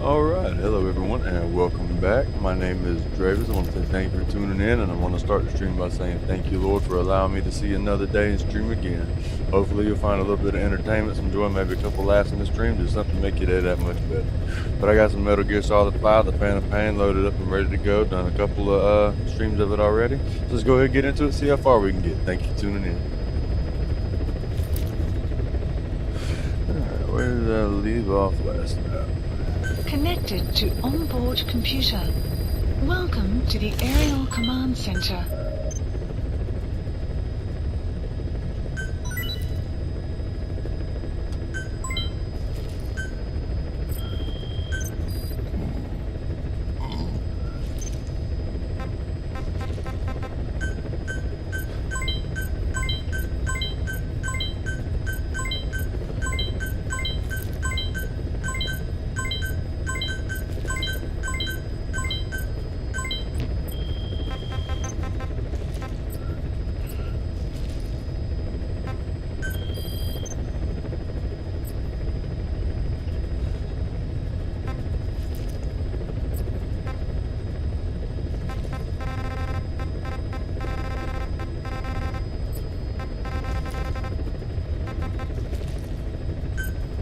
Alright, hello everyone and welcome back. My name is Dravis. I want to say thank you for tuning in, and I want to start the stream by saying thank you, Lord, for allowing me to see another day and stream again. Hopefully you'll find a little bit of entertainment, some joy, maybe a couple laughs in the stream, just something to make your day that much better. But I got some Metal Gear Solid 5, the Phantom Pain, loaded up and ready to go. Done a couple of streams of it already. So let's go ahead and get into it, see how far we can get. Thank you for tuning in. Alright, where did I leave off last night? Connected to onboard computer. Welcome to the Aerial Command Center.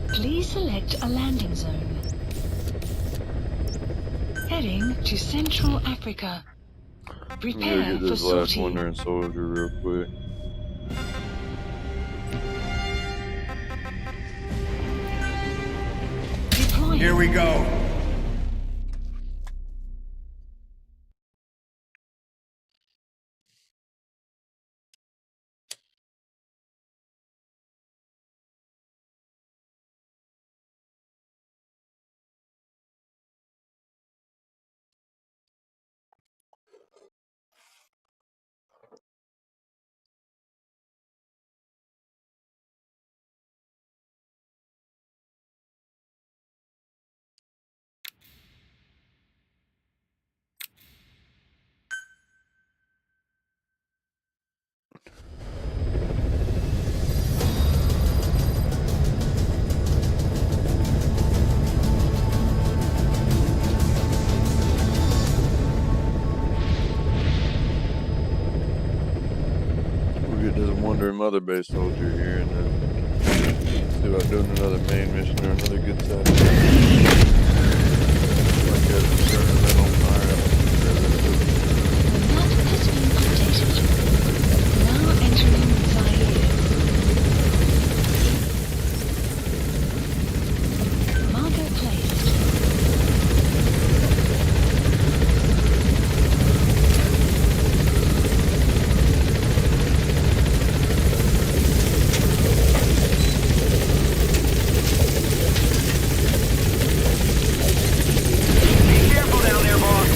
Please select a landing zone. Heading to Central Africa. Prepare I'm gonna get for this last sortie. wandering soldier real quick. Deploying. Here we go. We'll get this wandering mother base soldier here and then see about doing another main mission or another good side. Like that, starting that on fire. The map has been updated. Now entering Zaire. Marker placed. Be careful down there, boss.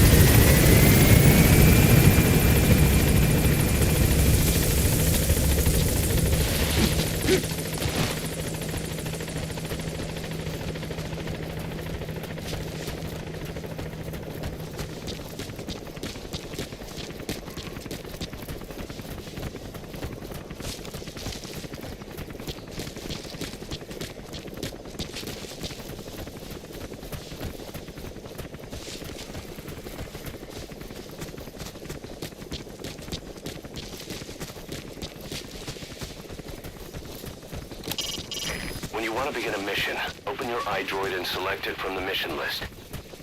When you want to begin a mission, open your iDroid and select it from the mission list.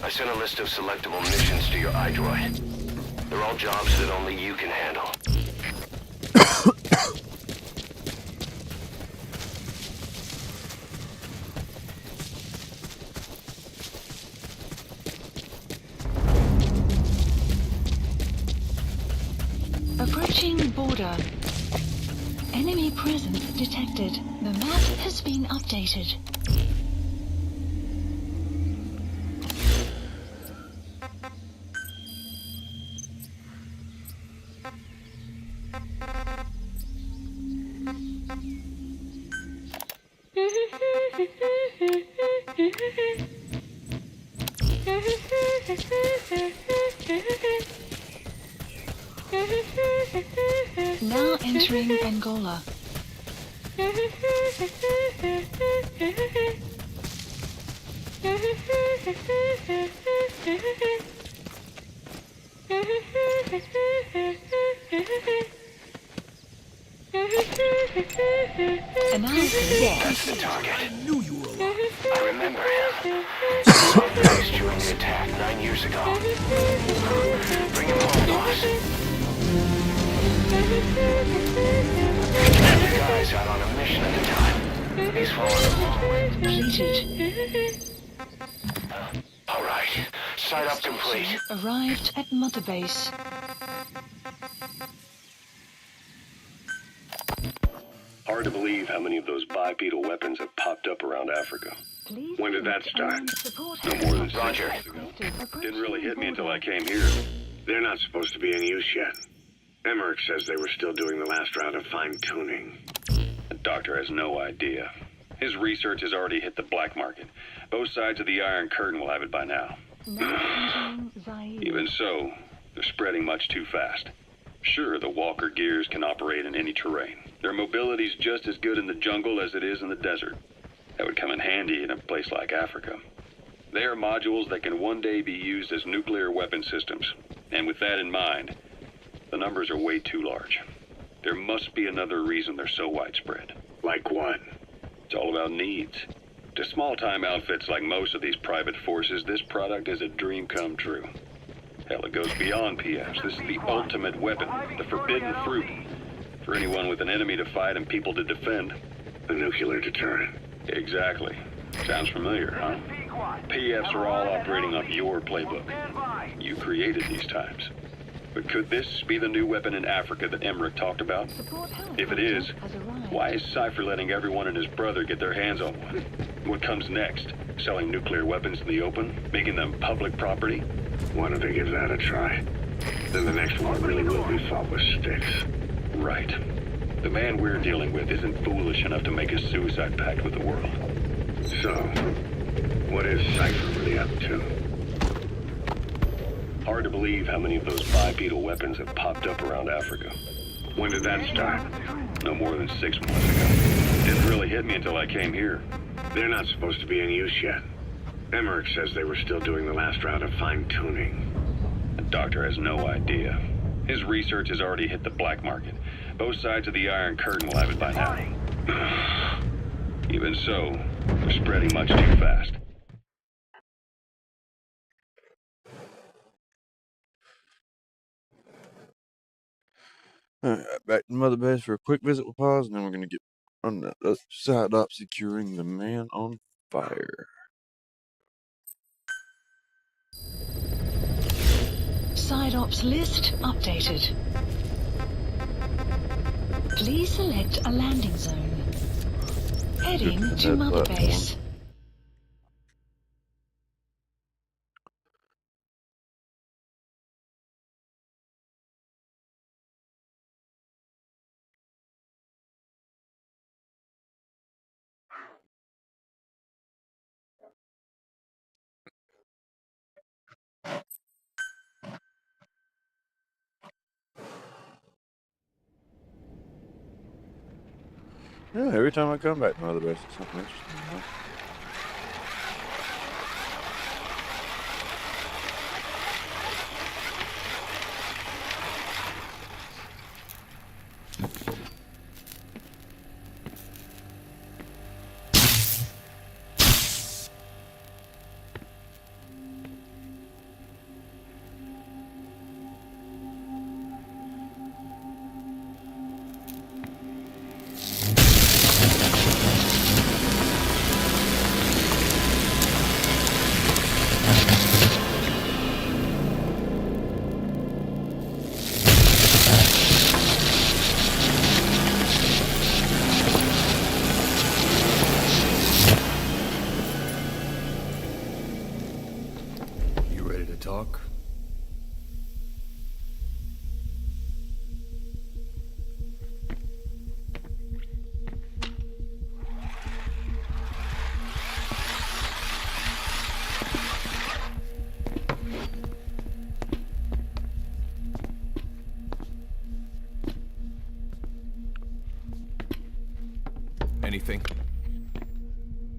I sent a list of selectable missions to your iDroid. They're all jobs that only you can handle. Approaching border. Enemy presence detected. The map has been updated. Now entering Angola. Analysis. That's the target. I knew you were alive. I remember him. Saw face during the attack 9 years ago. Bring him home, boss. The guy's out on a mission at the time. He's following along. Completed. All right. Site up complete. Arrived at Mother Base. Hard to believe how many of those bipedal weapons have popped up around Africa. When did that start? No more than 6 Roger. months ago. Didn't really hit me until I came here. They're not supposed to be in use yet. Emmerich says they were still doing the last round of fine-tuning. The doctor has no idea. His research has already hit the black market. Both sides of the Iron Curtain will have it by now. Even so, they're spreading much too fast. Sure, the Walker gears can operate in any terrain. Their mobility's just as good in the jungle as it is in the desert. That would come in handy in a place like Africa. They are modules that can one day be used as nuclear weapon systems. And with that in mind, the numbers are way too large. There must be another reason they're so widespread. Like what? It's all about needs. To small-time outfits like most of these private forces, this product is a dream come true. Hell, it goes beyond PFs. This is the ultimate weapon, the forbidden fruit. For anyone with an enemy to fight and people to defend. The nuclear deterrent. Exactly. Sounds familiar, huh? PFs are all operating off your playbook. You created these times. But could this be the new weapon in Africa that Emmerich talked about? If it is, why is Cypher letting everyone and his brother get their hands on one? What comes next? Selling nuclear weapons in the open? Making them public property? Why don't they give that a try? Then the next one really will be fought with sticks. Right. The man we're dealing with isn't foolish enough to make a suicide pact with the world. So, what is Cypher really up to? Hard to believe how many of those bipedal weapons have popped up around Africa. When did that start? No more than 6 months ago. Didn't really hit me until I came here. They're not supposed to be in use yet. Emmerich says they were still doing the last round of fine-tuning. The doctor has no idea. His research has already hit the black market. Both sides of the Iron Curtain will have it by now. Even so, they're spreading much too fast. Alright, back to Mother Base for a quick visit with pause, and then we're going to get on the other side up securing the man on fire. Side ops list updated. Please select a landing zone. Heading Good to that Mother platform. Base. Yeah, every time I come back to Mother Base, it's something interesting. Huh? You ready to talk? Anything?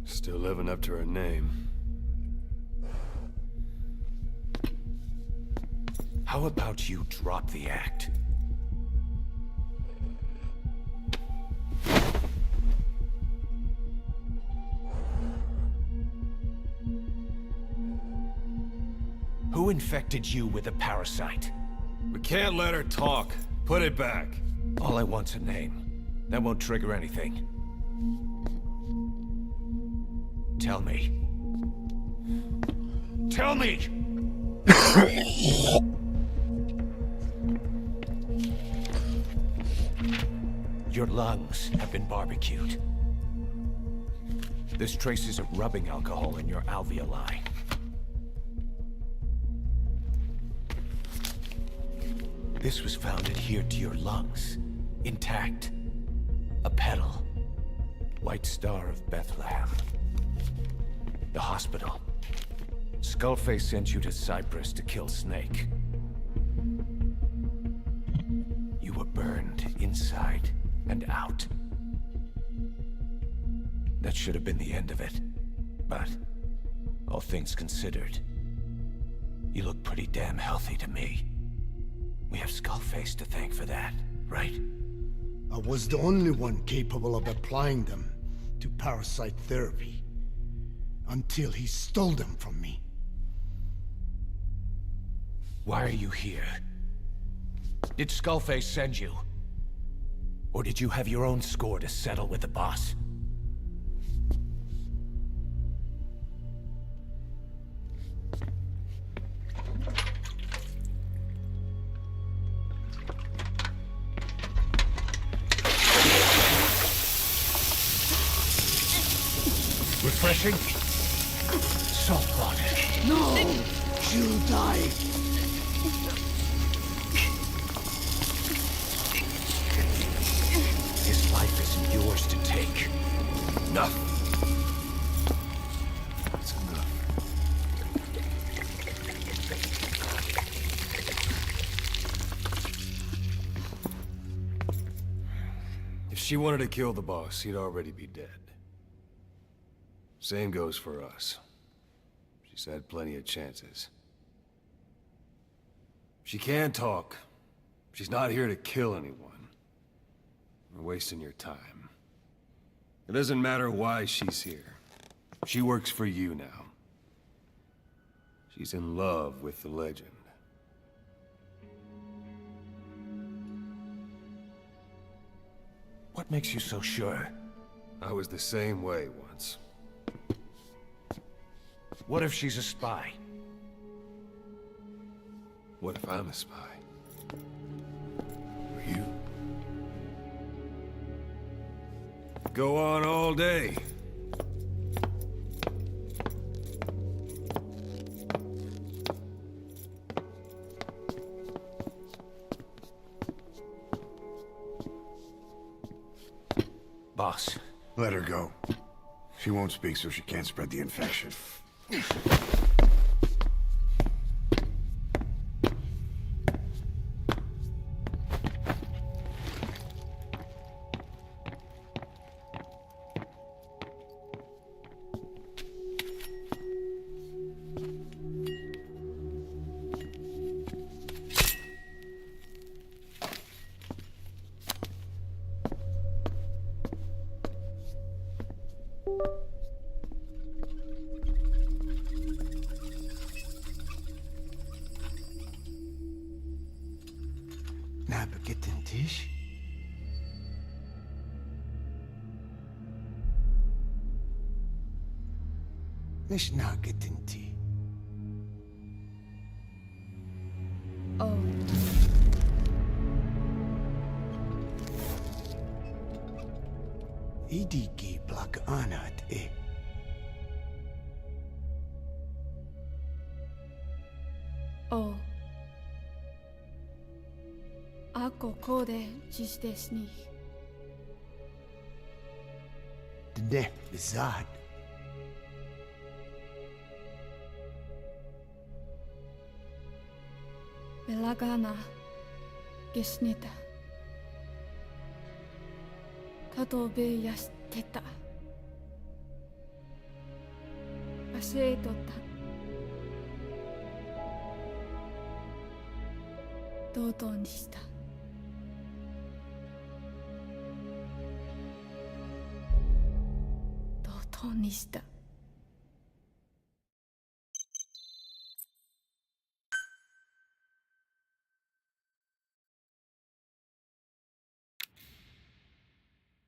Still living up to her name. How about you drop the act? Who infected you with a parasite? We can't let her talk. Put it back. All I want's a name. That won't trigger anything. Tell me. Tell me! Your lungs have been barbecued. There's traces of rubbing alcohol in your alveoli. This was found adhered to your lungs, intact. A petal. White Star of Bethlehem. The hospital. Skullface sent you to Cyprus to kill Snake. You were burned inside and out. That should have been the end of it. But, all things considered, you look pretty damn healthy to me. We have Skullface to thank for that, right? I was the only one capable of applying them to parasite therapy. Until he stole them from me. Why are you here? Did Skullface send you? Or did you have your own score to settle with the boss? Refreshing? Salt water. No! She'll die! His life isn't yours to take. Enough. That's enough. If she wanted to kill the boss, he'd already be dead. Same goes for us. She's had plenty of chances. She can talk. She's not here to kill anyone. We're wasting your time. It doesn't matter why she's here. She works for you now. She's in love with the legend. What makes you so sure? I was the same way once. What if she's a spy? What if I'm a spy? For you? Go on all day. Boss, Let her go. She won't speak so she can't spread the infection. Nabegetten Tisch? Nicht nagetten Tee. Oh. Idiki plak anat e. Oh. Ako kode jisdes ni. Dne bizad. Belagana gesnita. Katobe yasteta. Asetota. とうとうにした。とうとうにした。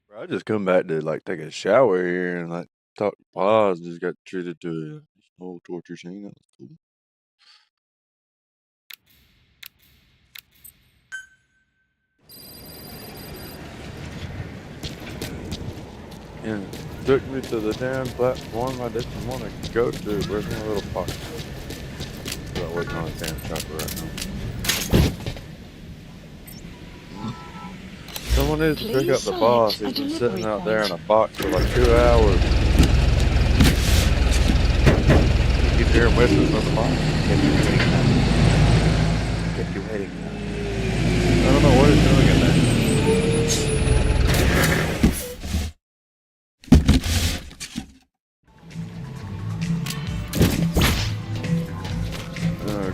Bro, I just come back to like take a shower here and like talk to Paz. Just got treated to a whole torture scene. That was cool. And took me to the damn platform I didn't want to go to. Where's my little pocket? So I'm waiting on a damn chopper right now. Someone needs to pick up the boss. He's been sitting out there in a box for like 2 hours. You keep hearing whistles from the box. Kept you waiting. Kept you waiting. I don't know what he's doing in there. Okay.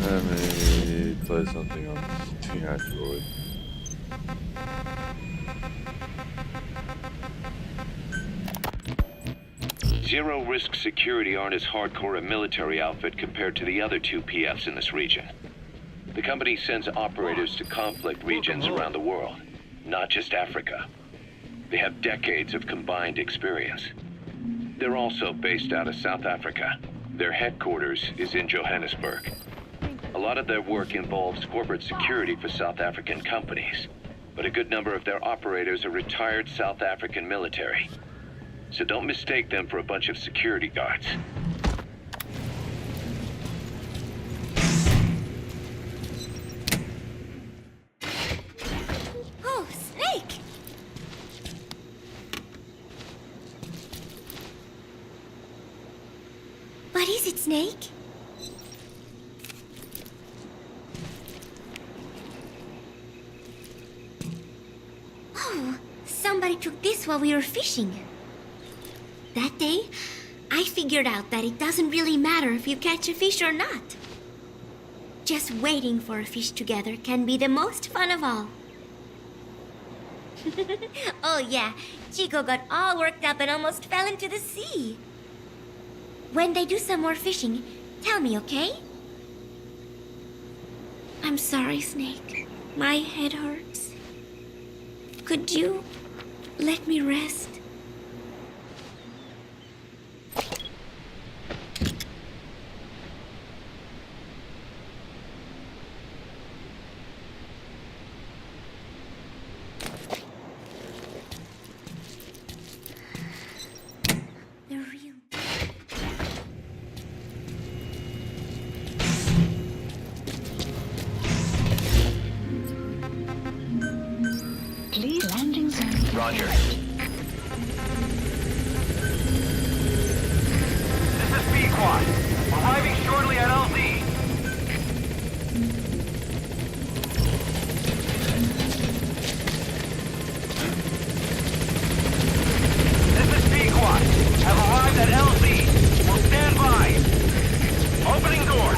Let me play something on the Android. Zero Risk Security aren't as hardcore a military outfit compared to the other two PFs in this region. The company sends operators to conflict regions around the world, not just Africa. They have decades of combined experience. They're also based out of South Africa. Their headquarters is in Johannesburg. A lot of their work involves corporate security for South African companies, but a good number of their operators are retired South African military. So don't mistake them for a bunch of security guards. Oh, Snake! What is it, Snake? Oh, somebody took this while we were fishing. That day, I figured out that it doesn't really matter if you catch a fish or not. Just waiting for a fish together can be the most fun of all. Oh yeah, Chico got all worked up and almost fell into the sea. When they do some more fishing, tell me, okay? I'm sorry, Snake. My head hurts. Could you let me rest? Please landing zone. Roger. This is B-Quad. Arriving shortly at LZ. This is B-Quad. Have arrived at LZ. Will stand by. Opening door.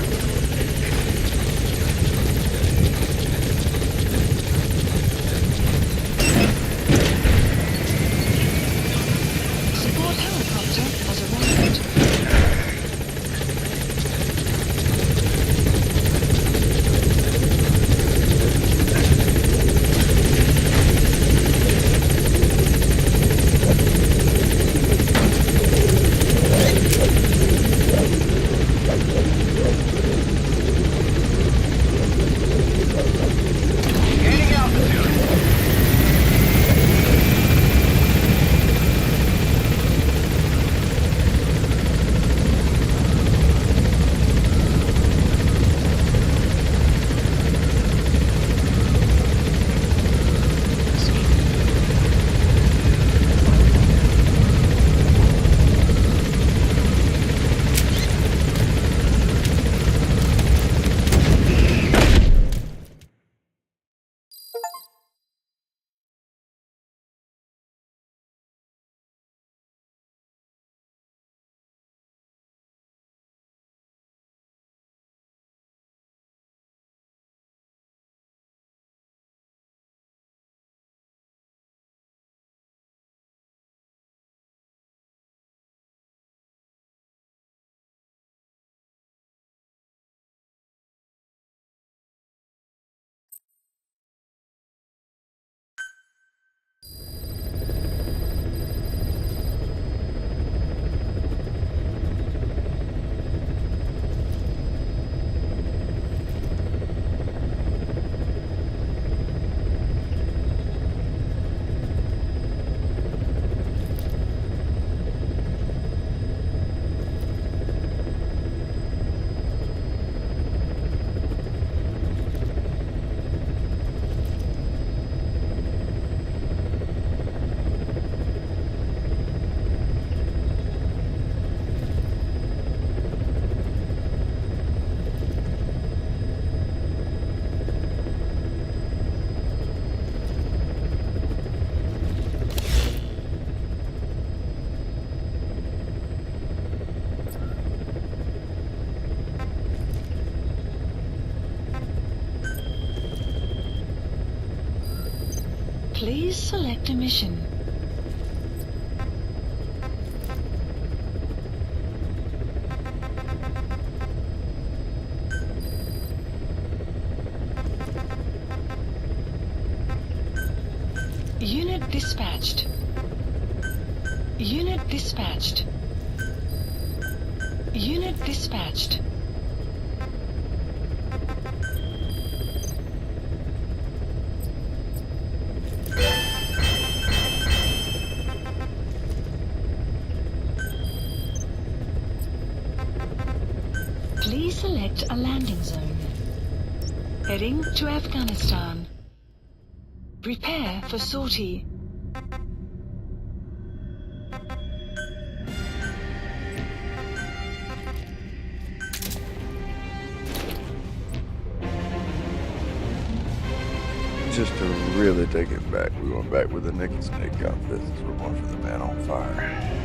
Please select a mission. Unit dispatched. Unit dispatched. Unit dispatched. Please select a landing zone. Heading to Afghanistan. Prepare for sortie. Just to really take it back, we went back with the Naked Snake outfits. We're going for the Man on Fire.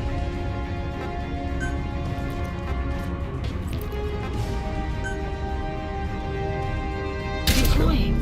Deploying.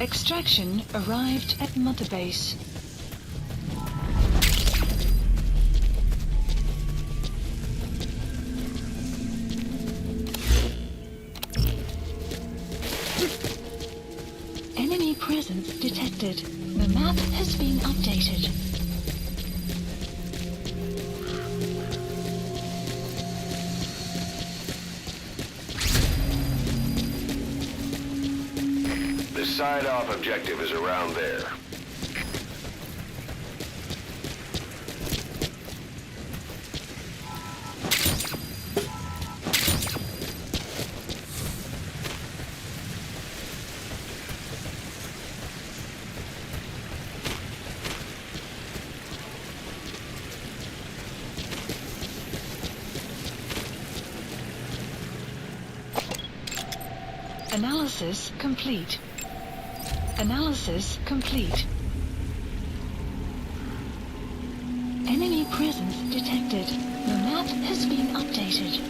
Extraction arrived at Mother Base. Enemy presence detected. The map has been updated. The side-off objective is around there. Analysis complete. Analysis complete. Enemy presence detected. The map has been updated.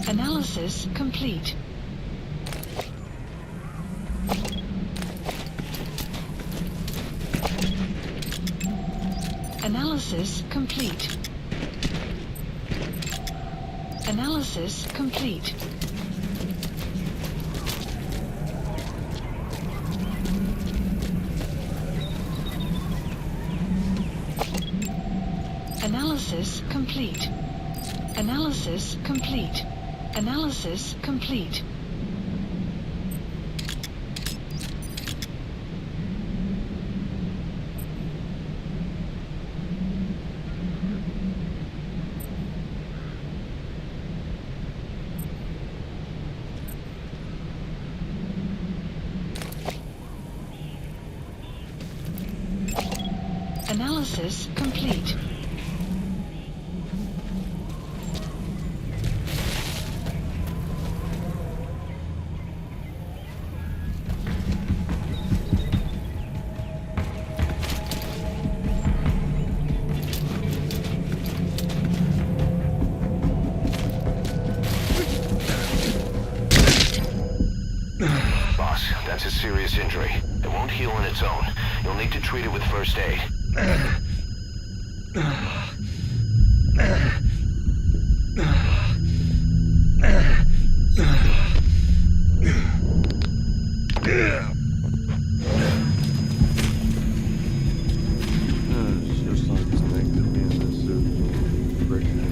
Analysis complete. Analysis complete. Analysis complete. Analysis complete. Analysis complete. Analysis complete. Analysis complete. Boss, that's his serious injury. It won't heal on its own. You'll need to treat it with first aid. It's just like this thing could be in this suit. Breaking it.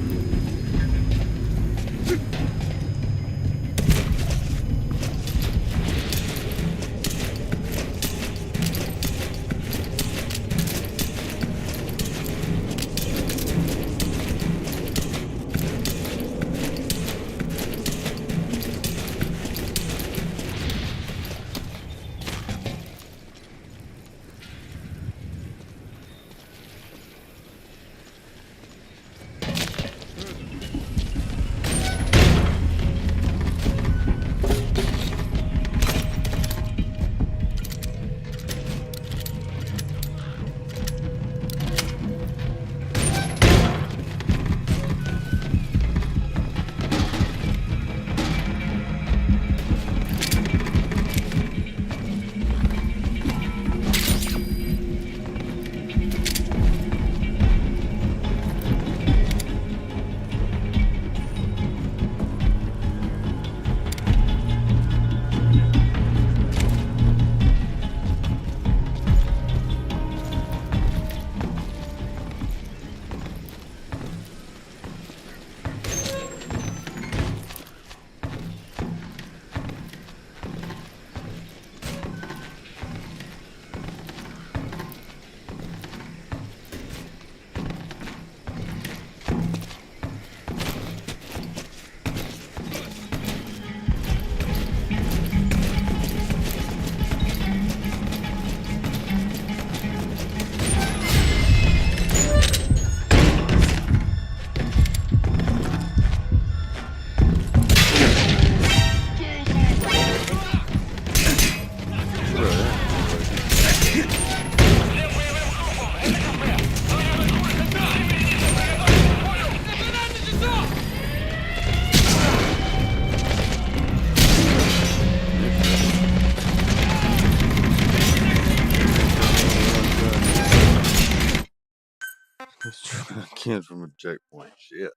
Again from a checkpoint. Shit.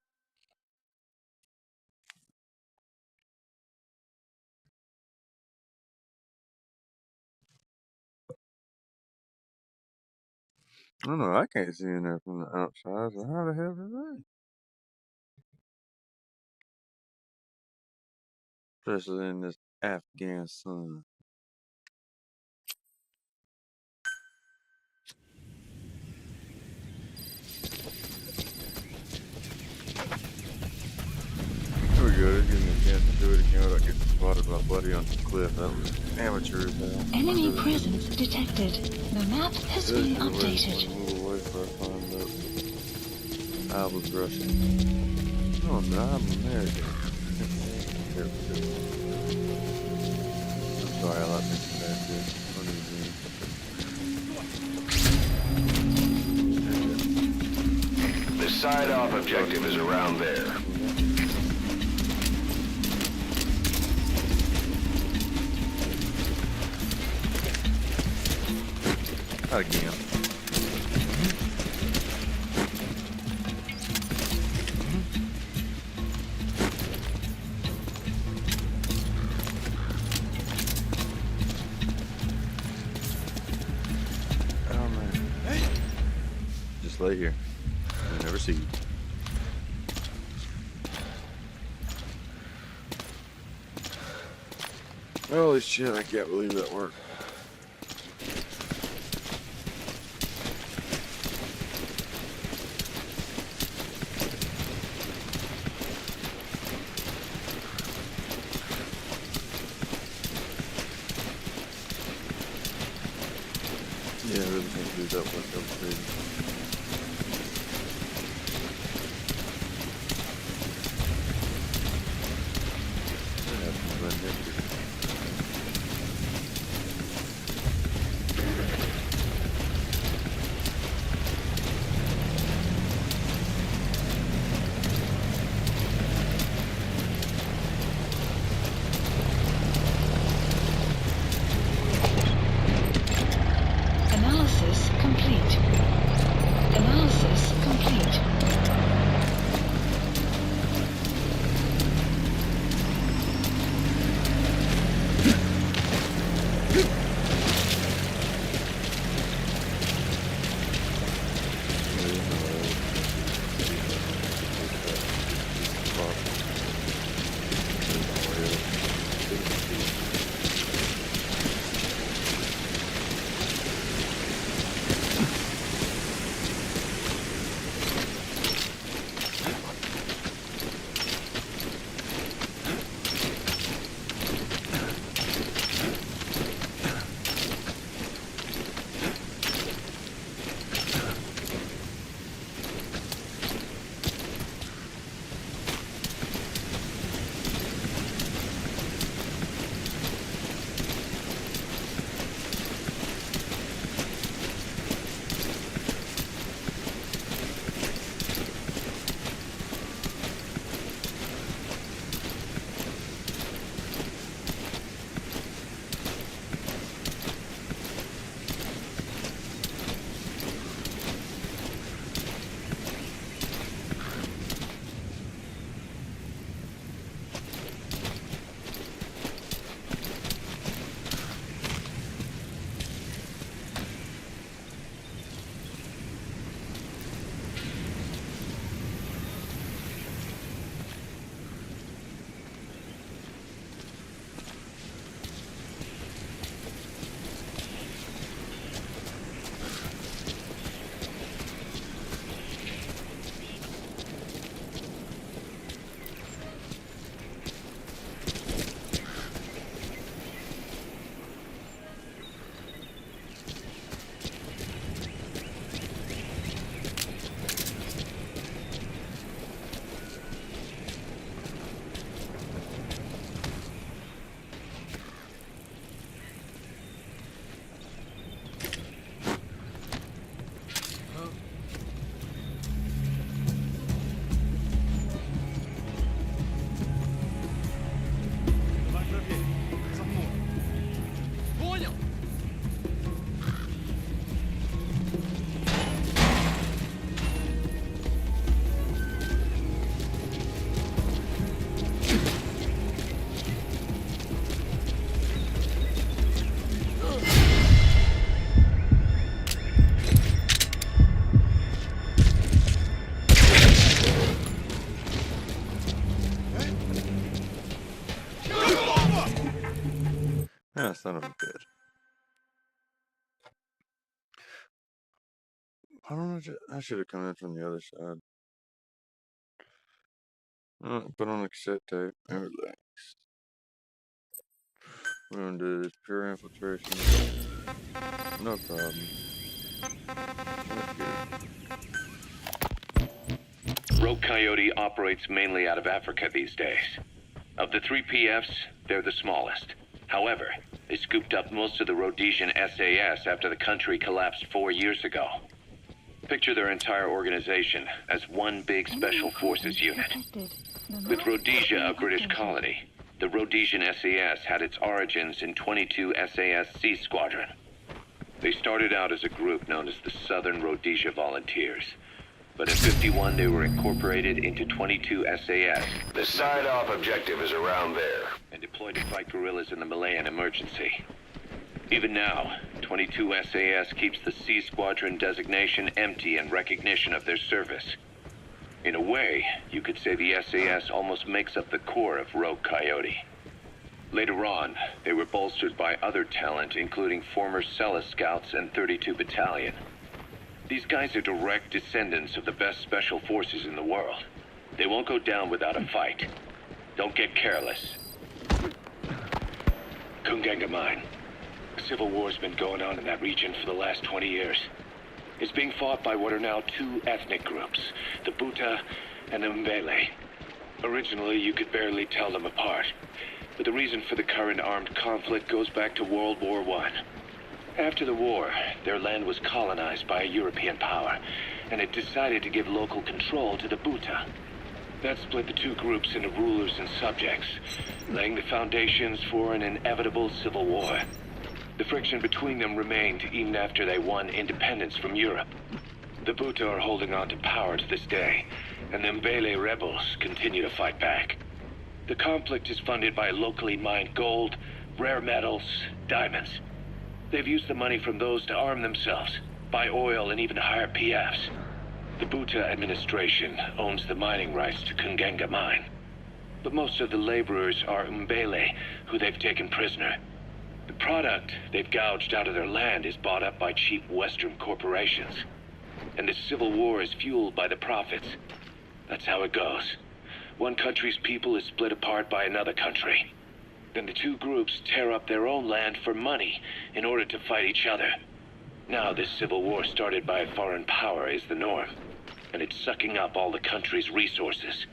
I don't know. I can't see in there from the outside. So how the hell did they? Especially in this Afghan sun. There we go. This gives me a chance to do it again without getting spotted by Buddy on the cliff. That was amateur as hell. Enemy presence detected. The map has been updated. Move away before I find out I was Russian. Oh no, I'm American. I'm sorry, I like thinking that too. What are you doing? The side-off objective is around there. Again. Oh man. Just lay here. I'll never see you. Holy shit, I can't believe that worked. Yeah, I really can't do that one. That was crazy. That happened right there. son of a bitch. I don't know. I should have come in from the other side. Put on the cassette tape and relax. We're gonna do this pure infiltration. No problem. Rogue Coyote operates mainly out of Africa these days. Of the 3 PFs, they're the smallest. However, they scooped up most of the Rhodesian SAS after the country collapsed 4 years ago. Picture their entire organization as one big special forces unit. With Rhodesia a British colony, the Rhodesian SAS had its origins in 22 SAS Sea Squadron. They started out as a group known as the Southern Rhodesia Volunteers. But in '51, they were incorporated into 22 SAS. The side-off objective is around there. And deployed to fight guerrillas in the Malayan emergency. Even now, 22 SAS keeps the Sea Squadron designation empty in recognition of their service. In a way, you could say the SAS almost makes up the core of Rogue Coyote. Later on, they were bolstered by other talent, including former Celis Scouts and 32 Battalion. These guys are direct descendants of the best special forces in the world. They won't go down without a fight. Don't get careless. Kunganga Mine. A civil war's been going on in that region for the last 20 years. It's being fought by what are now 2 ethnic groups, the Buta and the Mbele. Originally, you could barely tell them apart, but the reason for the current armed conflict goes back to World War I. After the war, their land was colonized by a European power, and it decided to give local control to the Buta. That split the 2 groups into rulers and subjects, laying the foundations for an inevitable civil war. The friction between them remained even after they won independence from Europe. The Buta are holding on to power to this day, and the Mbele rebels continue to fight back. The conflict is funded by locally mined gold, rare metals, diamonds. They've used the money from those to arm themselves, buy oil, and even hire PFs. The Buta administration owns the mining rights to Kunganga Mine. But most of the laborers are Mbele, who they've taken prisoner. The product they've gouged out of their land is bought up by cheap Western corporations. And the civil war is fueled by the profits. That's how it goes. One country's people is split apart by another country. Then the 2 groups tear up their own land for money in order to fight each other. Now this civil war started by a foreign power is the norm, and it's sucking up all the country's resources.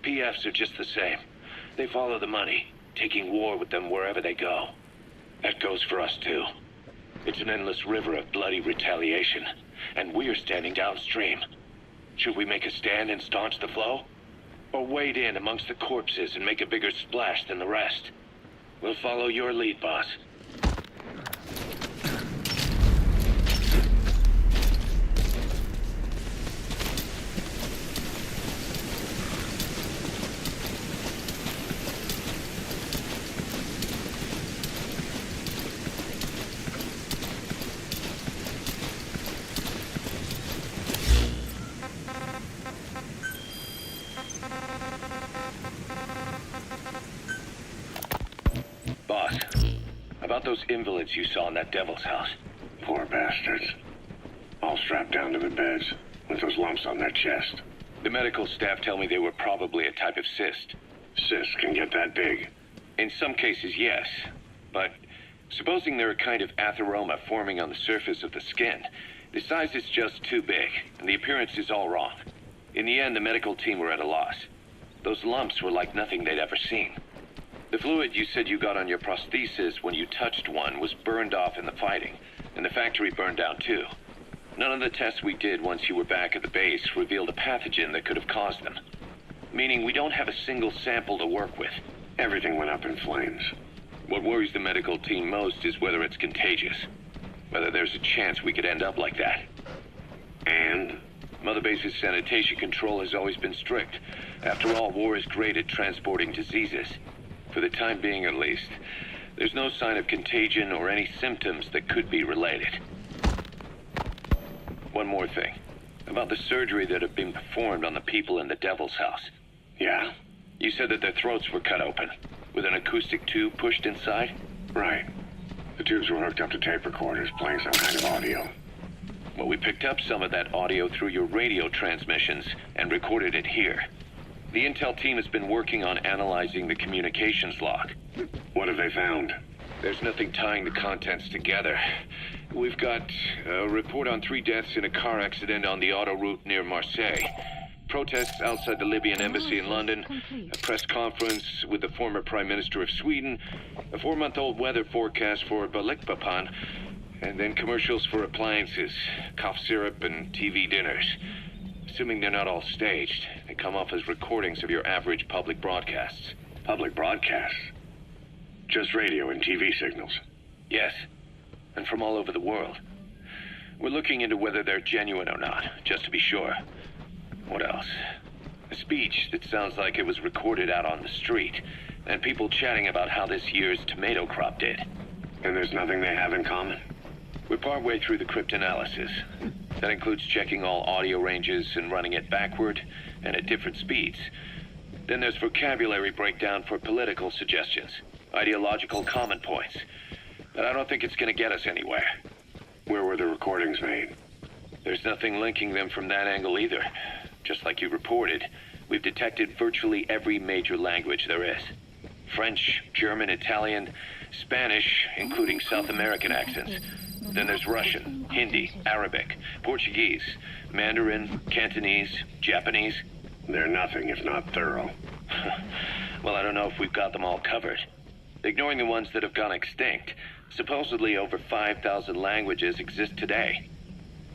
PFs are just the same. They follow the money, taking war with them wherever they go. That goes for us too. It's an endless river of bloody retaliation, and we're standing downstream. Should we make a stand and staunch the flow? Or wade in amongst the corpses and make a bigger splash than the rest? We'll follow your lead, boss. Boss, about those invalids you saw in that devil's house. Poor bastards. All strapped down to the beds, with those lumps on their chest. The medical staff tell me they were probably a type of cyst. Cysts can get that big. In some cases, yes. But supposing they're a kind of atheroma forming on the surface of the skin, the size is just too big, and the appearance is all wrong. In the end, the medical team were at a loss. Those lumps were like nothing they'd ever seen. The fluid you said you got on your prosthesis when you touched one was burned off in the fighting, and the factory burned down too. None of the tests we did once you were back at the base revealed a pathogen that could have caused them. Meaning we don't have a single sample to work with. Everything went up in flames. What worries the medical team most is whether it's contagious. Whether there's a chance we could end up like that. And? Mother Base's sanitation control has always been strict. After all, war is great at transporting diseases. For the time being, at least. There's no sign of contagion or any symptoms that could be related. One more thing. About the surgery that had been performed on the people in the Devil's House. Yeah? You said that their throats were cut open, with an acoustic tube pushed inside? Right. tubes were hooked up to tape recorders playing some kind of audio. Well, we picked up some of that audio through your radio transmissions and recorded it here. The intel team has been working on analyzing the communications log. What have they found? There's nothing tying the contents together. We've got a report on 3 deaths in a car accident on the autoroute near Marseille. Protests outside the Libyan embassy in London, a press conference with the former Prime Minister of Sweden, a 4-month-old weather forecast for Balikpapan, and then commercials for appliances, cough syrup, and TV dinners. Assuming they're not all staged, they come off as recordings of your average public broadcasts. Public broadcasts? Just radio and TV signals? Yes, and from all over the world. We're looking into whether they're genuine or not, just to be sure. What else? A speech that sounds like it was recorded out on the street, and people chatting about how this year's tomato crop did. And there's nothing they have in common? We're partway through the cryptanalysis. That includes checking all audio ranges and running it backward and at different speeds. Then there's vocabulary breakdown for political suggestions, ideological comment points. But I don't think it's going to get us anywhere. Where were the recordings made? There's nothing linking them from that angle either. Just like you reported, we've detected virtually every major language there is. French, German, Italian, Spanish, including South American accents. Then there's Russian, Hindi, Arabic, Portuguese, Mandarin, Cantonese, Japanese. They're nothing if not thorough. Well, I don't know if we've got them all covered. Ignoring the ones that have gone extinct, supposedly over 5,000 languages exist today.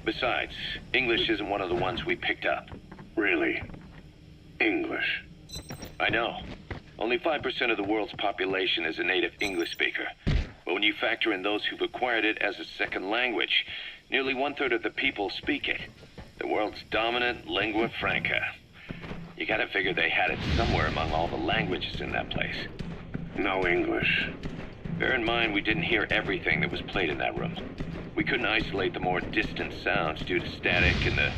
Besides, English isn't one of the ones we picked up. Really? English? I know. Only 5% of the world's population is a native English speaker. But when you factor in those who've acquired it as a second language, nearly 1/3 of the people speak it. The world's dominant lingua franca. You gotta figure they had it somewhere among all the languages in that place. No English. Bear in mind, we didn't hear everything that was played in that room. We couldn't isolate the more distant sounds due to static and the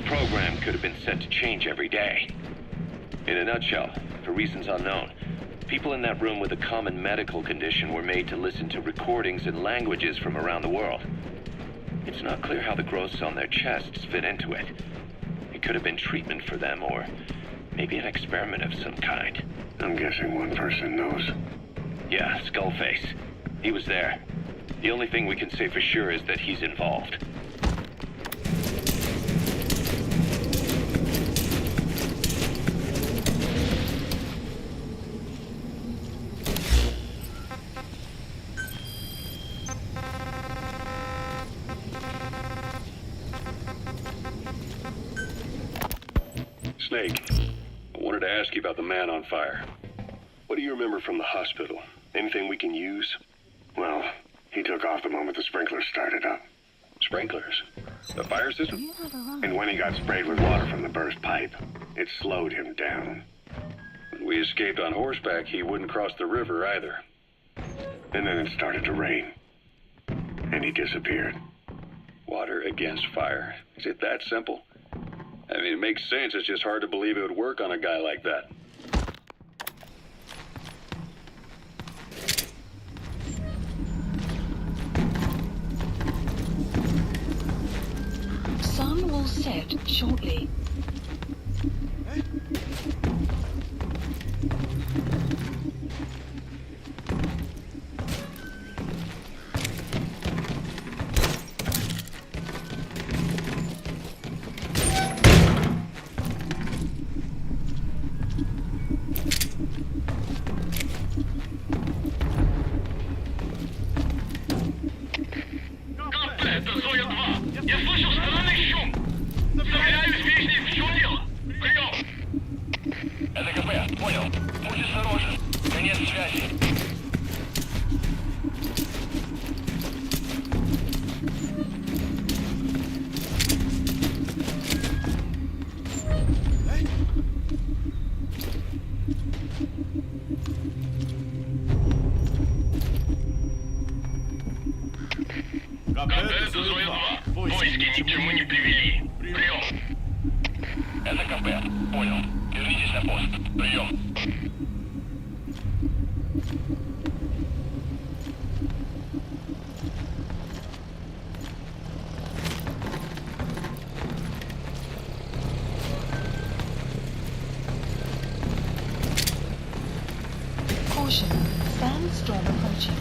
program could have been set to change every day. In a nutshell, for reasons unknown, people in that room with a common medical condition were made to listen to recordings in languages from around the world. It's not clear how the growths on their chests fit into it. It could have been treatment for them, or maybe an experiment of some kind. I'm guessing one person knows. Yeah, Skullface. He was there. The only thing we can say for sure is that he's involved. Snake, I wanted to ask you about the man on fire. What do you remember from the hospital? Anything we can use? Well, he took off the moment the sprinklers started up. Sprinklers? The fire system? And when he got sprayed with water from the burst pipe, it slowed him down. When we escaped on horseback, he wouldn't cross the river either. And then it started to rain. And he disappeared. Water against fire. Is it that simple? I mean, it makes sense. It's just hard to believe it would work on a guy like that. Sun will set shortly. Caution, sandstorm approaching.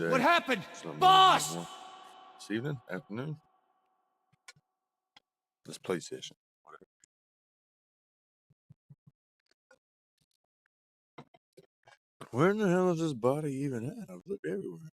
What happened? Boss! This evening? Afternoon? This PlayStation. Where in the hell is this body even at? I've looked everywhere.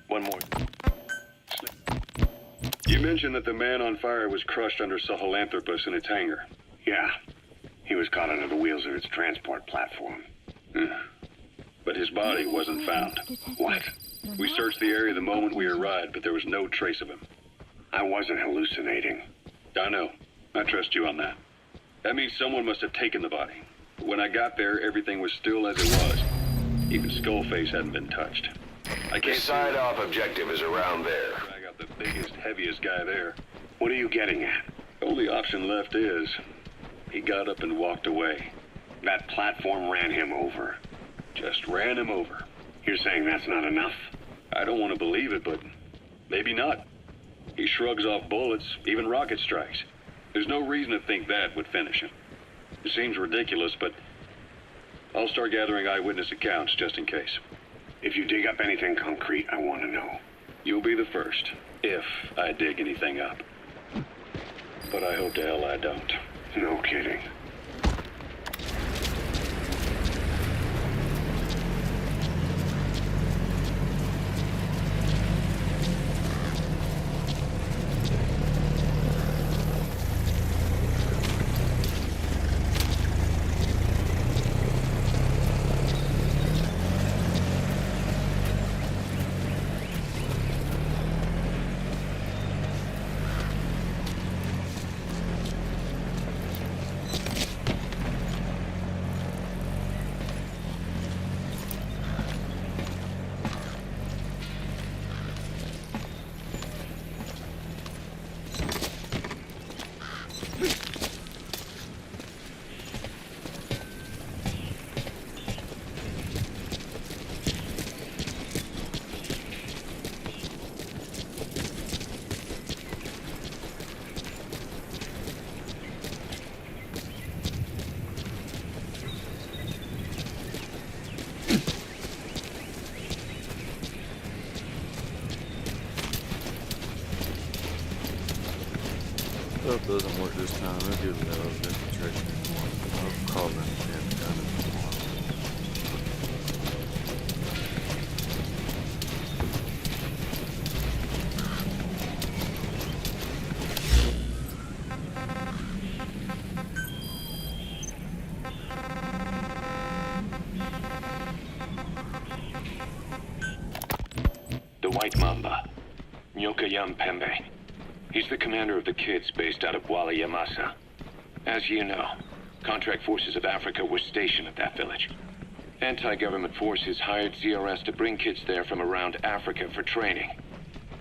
One more. You mentioned that the man on fire was crushed under Sahelanthropus in its hangar. Yeah. He was caught under the wheels of its transport platform. But his body wasn't found. What? We searched the area the moment we arrived, but there was no trace of him. I wasn't hallucinating. I know. I trust you on that. That means someone must have taken the body. But when I got there, everything was still as it was. Even Skullface hadn't been touched. I The can't side-off objective is around there. I got the biggest, heaviest guy there. What are you getting at? The only option left is he got up and walked away. That platform ran him over. Just ran him over. You're saying that's not enough? I don't want to believe it, but maybe not. He shrugs off bullets, even rocket strikes. There's no reason to think that would finish him. It seems ridiculous, but I'll start gathering eyewitness accounts just in case. If you dig up anything concrete, I want to know. You'll be the first, if I dig anything up. But I hope to hell I don't. No kidding. stuff doesn't work this time. I'll give it that other infiltration anymore. I'll call them and gun it tomorrow. The White Mamba, Nyokayam Pembe. He's the commander of the kids based out of Wala Yamasa. As you know, contract forces of Africa were stationed at that village. Anti-government forces hired CRS to bring kids there from around Africa for training.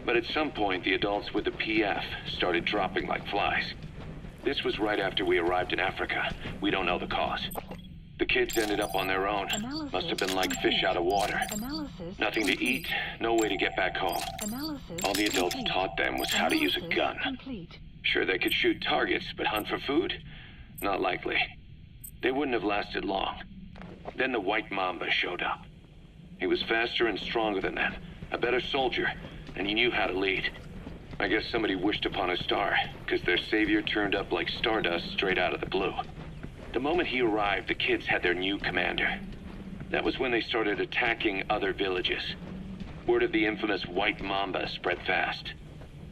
But at some point, the adults with the PF started dropping like flies. This was right after we arrived in Africa. We don't know the cause. The kids ended up on their own. Must have been like fish out of water. Nothing to eat, no way to get back home. All the adults taught them was how to use a gun. Sure, they could shoot targets, but hunt for food? Not likely. They wouldn't have lasted long. Then the White Mamba showed up. He was faster and stronger than them, a better soldier, and he knew how to lead. I guess somebody wished upon a star, because their savior turned up like stardust straight out of the blue. The moment he arrived, the kids had their new commander. That was when they started attacking other villages. Word of the infamous White Mamba spread fast.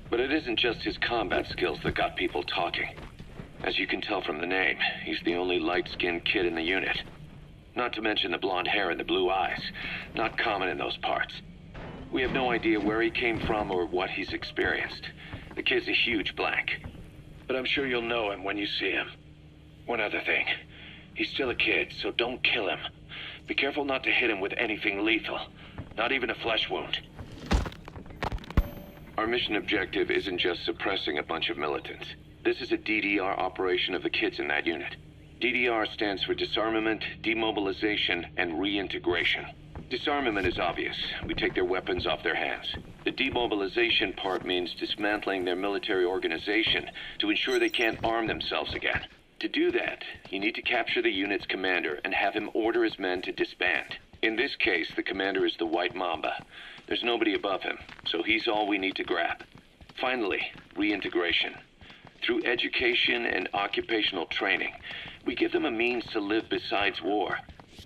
But it isn't just his combat skills that got people talking. As you can tell from the name, he's the only light-skinned kid in the unit. Not to mention the blonde hair and the blue eyes. Not common in those parts. We have no idea where he came from or what he's experienced. The kid's a huge blank. But I'm sure you'll know him when you see him. One other thing. He's still a kid, so don't kill him. Be careful not to hit him with anything lethal. Not even a flesh wound. Our mission objective isn't just suppressing a bunch of militants. This is a DDR operation of the kids in that unit. DDR stands for disarmament, demobilization, and reintegration. Disarmament is obvious. We take their weapons off their hands. The demobilization part means dismantling their military organization to ensure they can't arm themselves again. To do that, you need to capture the unit's commander and have him order his men to disband. In this case, the commander is the White Mamba. There's nobody above him, so he's all we need to grab. Finally, reintegration. Through education and occupational training, we give them a means to live besides war.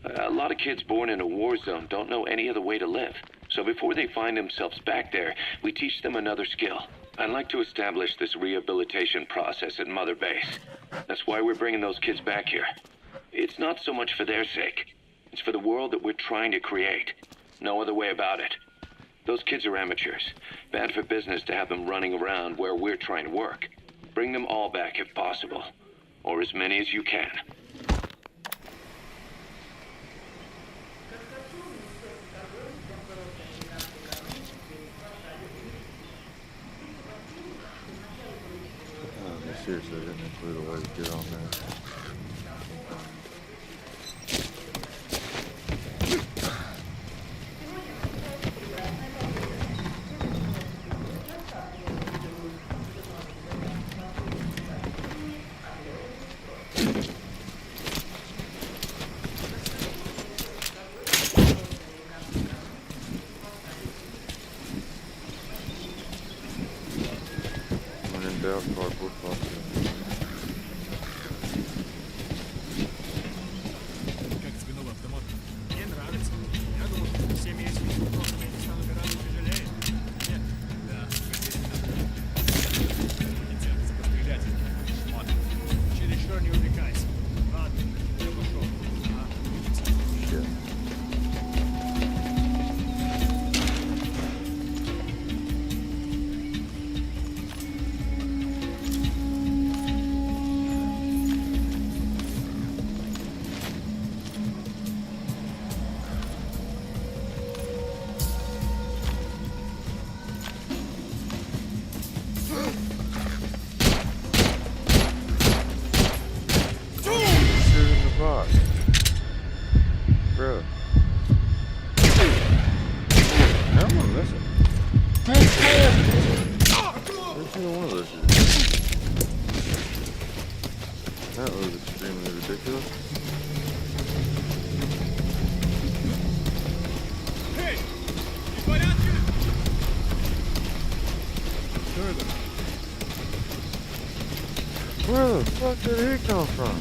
A lot of kids born in a war zone don't know any other way to live. So before they find themselves back there, we teach them another skill. I'd like to establish this rehabilitation process at Mother Base. That's why we're bringing those kids back here. It's not so much for their sake. It's for the world that we're trying to create. No other way about it. Those kids are amateurs. Bad for business to have them running around where we're trying to work. Bring them all back if possible. Or as many as you can. Seriously, I didn't include a way to get on there. When in doubt, cardboard box. Bro. How am I missing? Every single one of those shit. That was extremely ridiculous. Hey! В порядке? Что это? Where the fuck did he come from?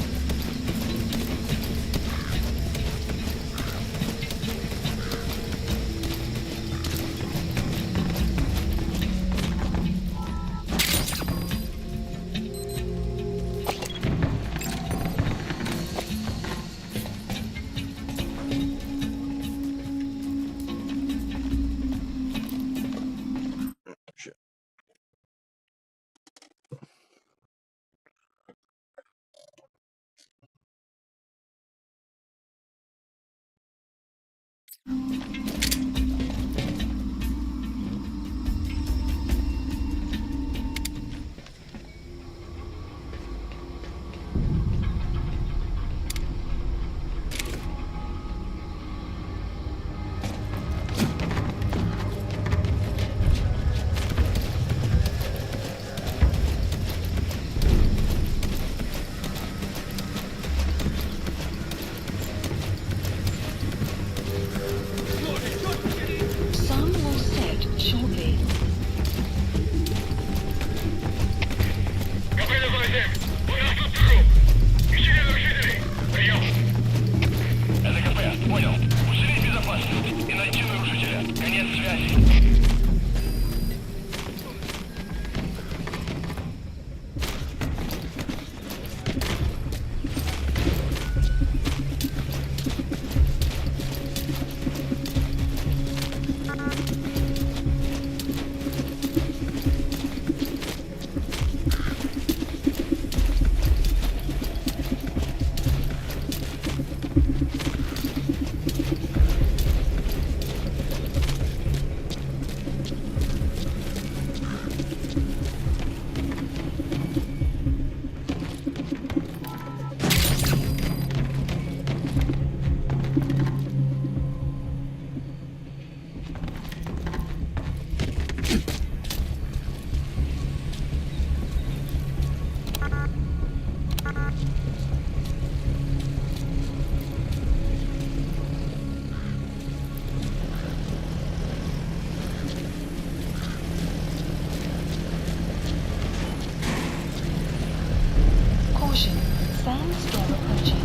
Sun will set shortly. ЛКП, понял. Усилить безопасность и найти нарушителя. Конец связи. Caution, sandstorm approaching.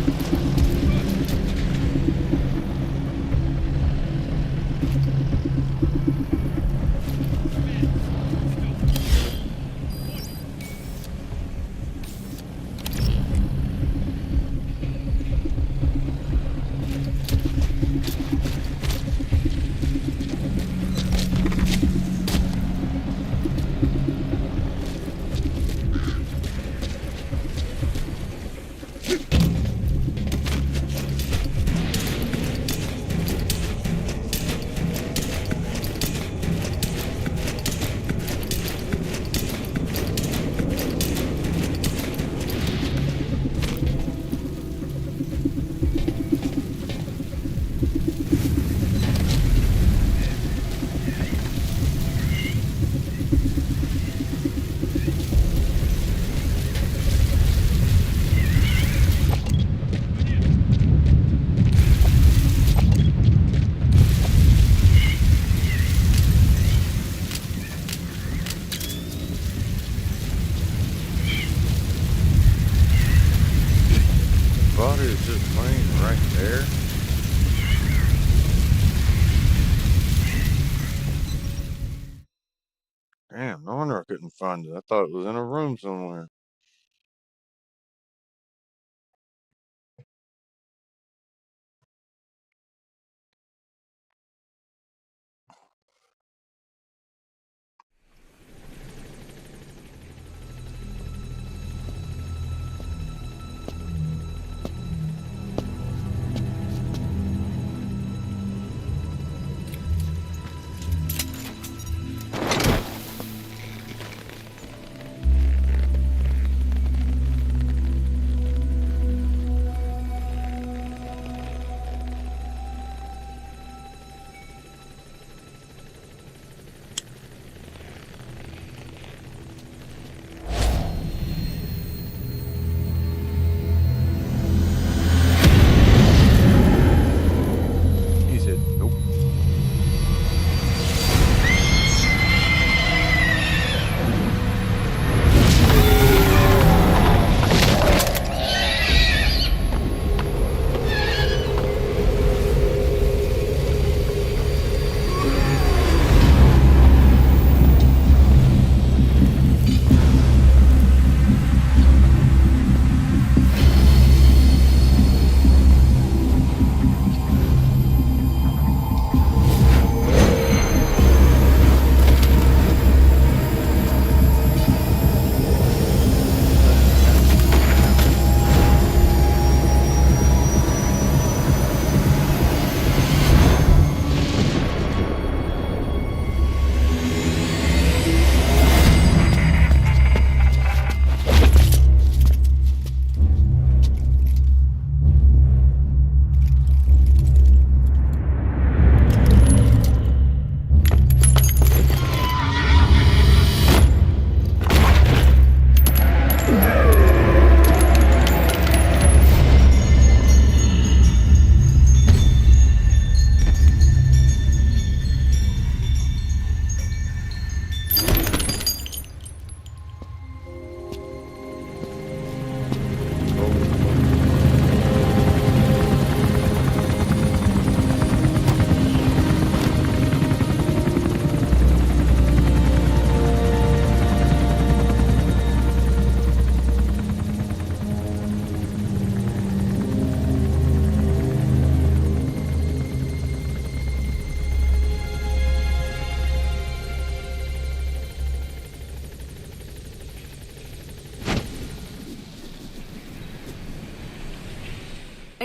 Body is just laying right there. Damn, no wonder I couldn't find it. I thought it was in a room somewhere.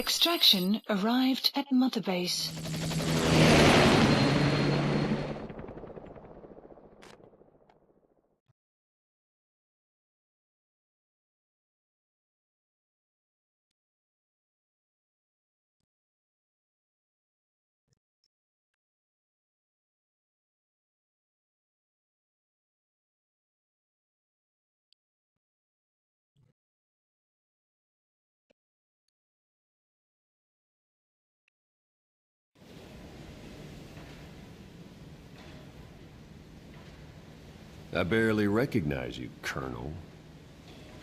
Extraction arrived at Mother Base. I barely recognize you, Colonel.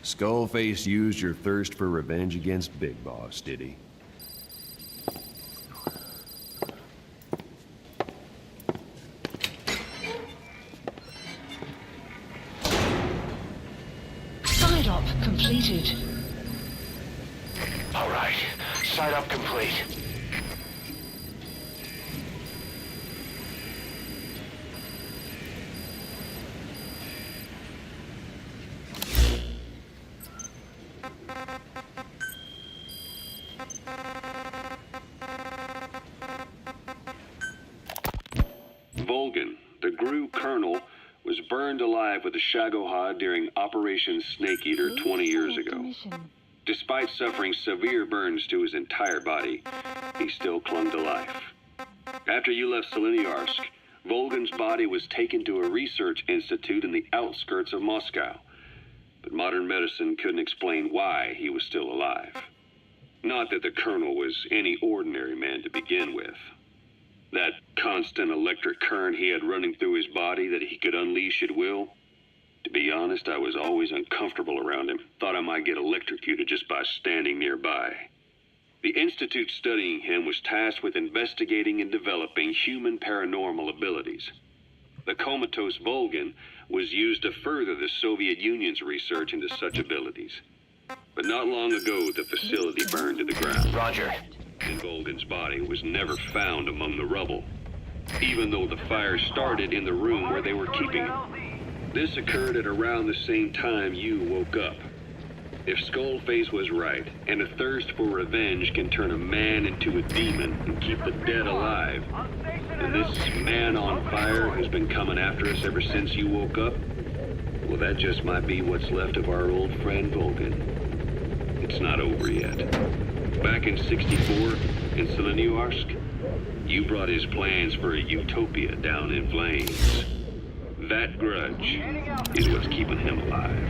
Skullface used your thirst for revenge against Big Boss, did he? Side op completed. All right, side up complete. Volgan, the GRU colonel, was burned alive with a Shagohod during Operation Snake Eater 20 years ago. Despite suffering severe burns to his entire body, he still clung to life. After you left Seleniarsk, Volgan's body was taken to a research institute in the outskirts of Moscow, but modern medicine couldn't explain why he was still alive. Not that the colonel was any ordinary man to begin with. That constant electric current he had running through his body that he could unleash at will. To be honest, I was always uncomfortable around him. Thought I might get electrocuted just by standing nearby. The institute studying him was tasked with investigating and developing human paranormal abilities. The comatose Volgan was used to further the Soviet Union's research into such abilities. But not long ago, the facility burned to the ground. Roger. And Volgan's body was never found among the rubble, even though the fire started in the room where they were keeping him. This occurred at around the same time you woke up. If Skullface was right, and a thirst for revenge can turn a man into a demon and keep the dead alive, then this man on fire who's been coming after us ever since you woke up, well, that just might be what's left of our old friend Volgan. It's not over yet. Back in '64, in Seleniarsk, you brought his plans for a utopia down in flames. That grudge is what's keeping him alive.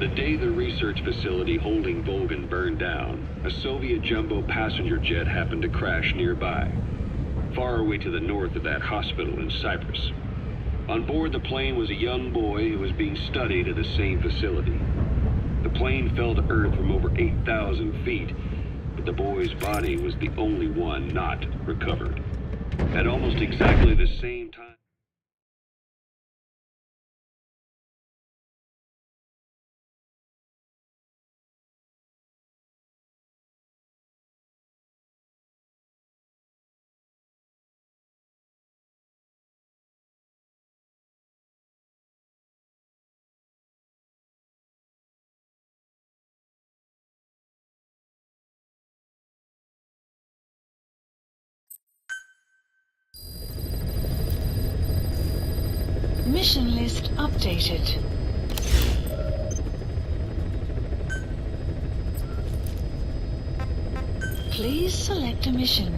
The day the research facility holding Volgan burned down, a Soviet jumbo passenger jet happened to crash nearby, far away to the north of that hospital in Cyprus. On board the plane was a young boy who was being studied at the same facility. The plane fell to Earth from over 8,000 feet, but the boy's body was the only one not recovered. At almost exactly the same time, Mission list updated. Please select a mission.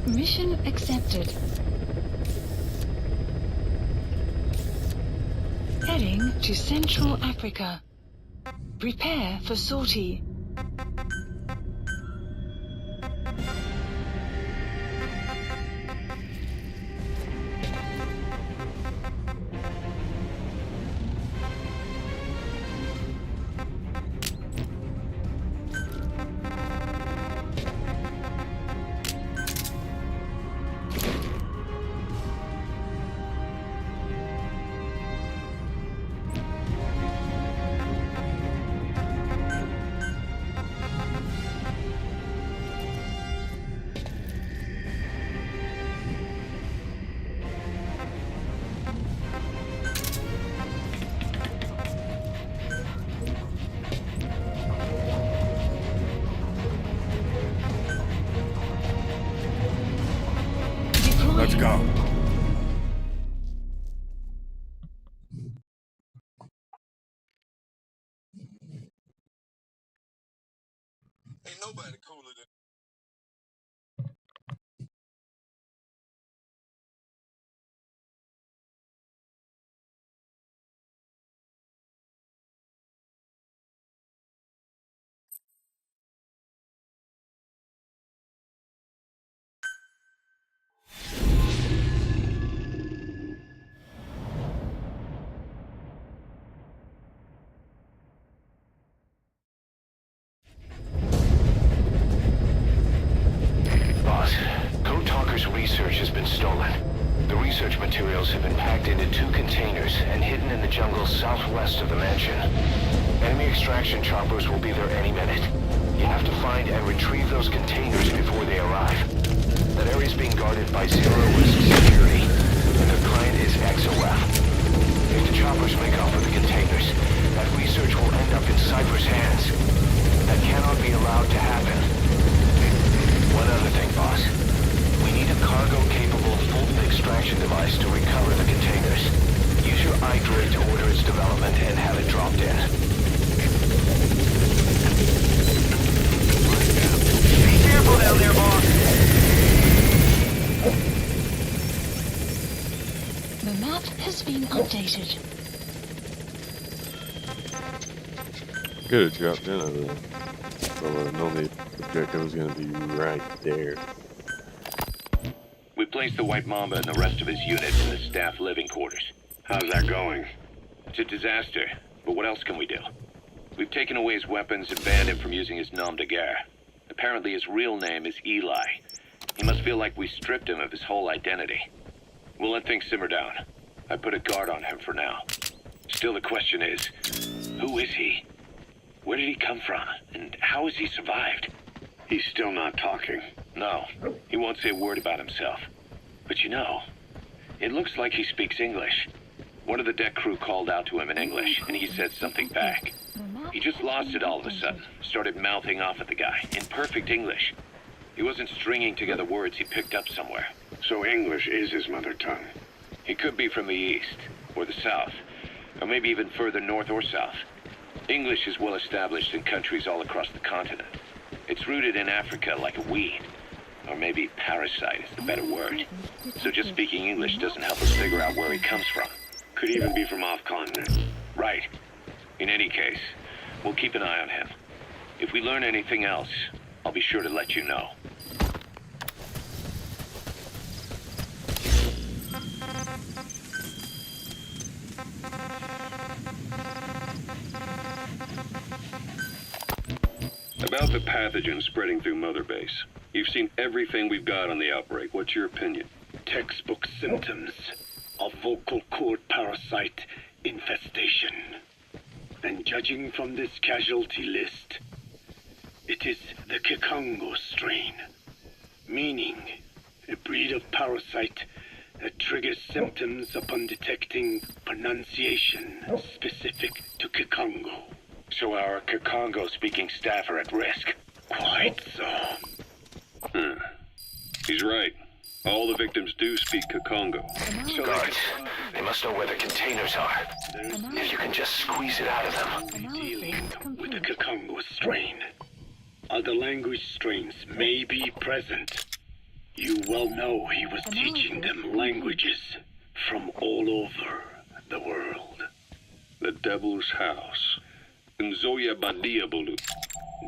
Mission accepted. Heading to Central Africa. Prepare for sortie. Let's go. Ain't nobody cooler than... Boss, Code Talker's research has been stolen. The research materials have been packed into 2 containers and hidden in the jungle southwest of the mansion. Enemy extraction choppers will be there any minute. You have to find and retrieve those containers before they arrive. That area is being guarded by zero-risk security, and their client is XOF. If the choppers make off with the containers, that research will end up in Cypher's hands. That cannot be allowed to happen. One other thing, boss. We need a cargo-capable Fulton extraction device to recover the containers. Use your iDroid to order its development and have it dropped in. Be careful down there, boss. The map has been updated. Could have dropped in over there. Well, normally the objective was going to be right there. We placed the White Mamba and the rest of his unit in the staff living quarters. How's that going? It's a disaster, but what else can we do? We've taken away his weapons and banned him from using his nom de guerre. Apparently his real name is Eli. He must feel like we stripped him of his whole identity. We'll let things simmer down. I put a guard on him for now. Still the question is, who is he? Where did he come from? And how has he survived? He's still not talking. No, he won't say a word about himself. But you know, it looks like he speaks English. One of the deck crew called out to him in English, and he said something back. He just lost it all of a sudden, started mouthing off at the guy, in perfect English. He wasn't stringing together words he picked up somewhere. So English is his mother tongue. He could be from the east, or the south, or maybe even further north or south. English is well established in countries all across the continent. It's rooted in Africa like a weed. Or maybe parasite is the better word. So just speaking English doesn't help us figure out where he comes from. Could even be from off-continent. Right. In any case, we'll keep an eye on him. If we learn anything else, I'll be sure to let you know. About the pathogen spreading through Mother Base. You've seen everything we've got on the outbreak. What's your opinion? Textbook symptoms of vocal cord parasite infestation. And judging from this casualty list, it is the Kikongo strain, meaning a breed of parasite that triggers symptoms upon detecting pronunciation specific to Kikongo. So our Kikongo-speaking staff are at risk. Quite so. He's right. All the victims do speak Kikongo. So guards, they must know where the containers are. If you can just squeeze it out of them. Dealing with the Kikongo strain. Other language strains may be present. You well know he was teaching them languages from all over the world. The Devil's House. Nzoya Badiabulu.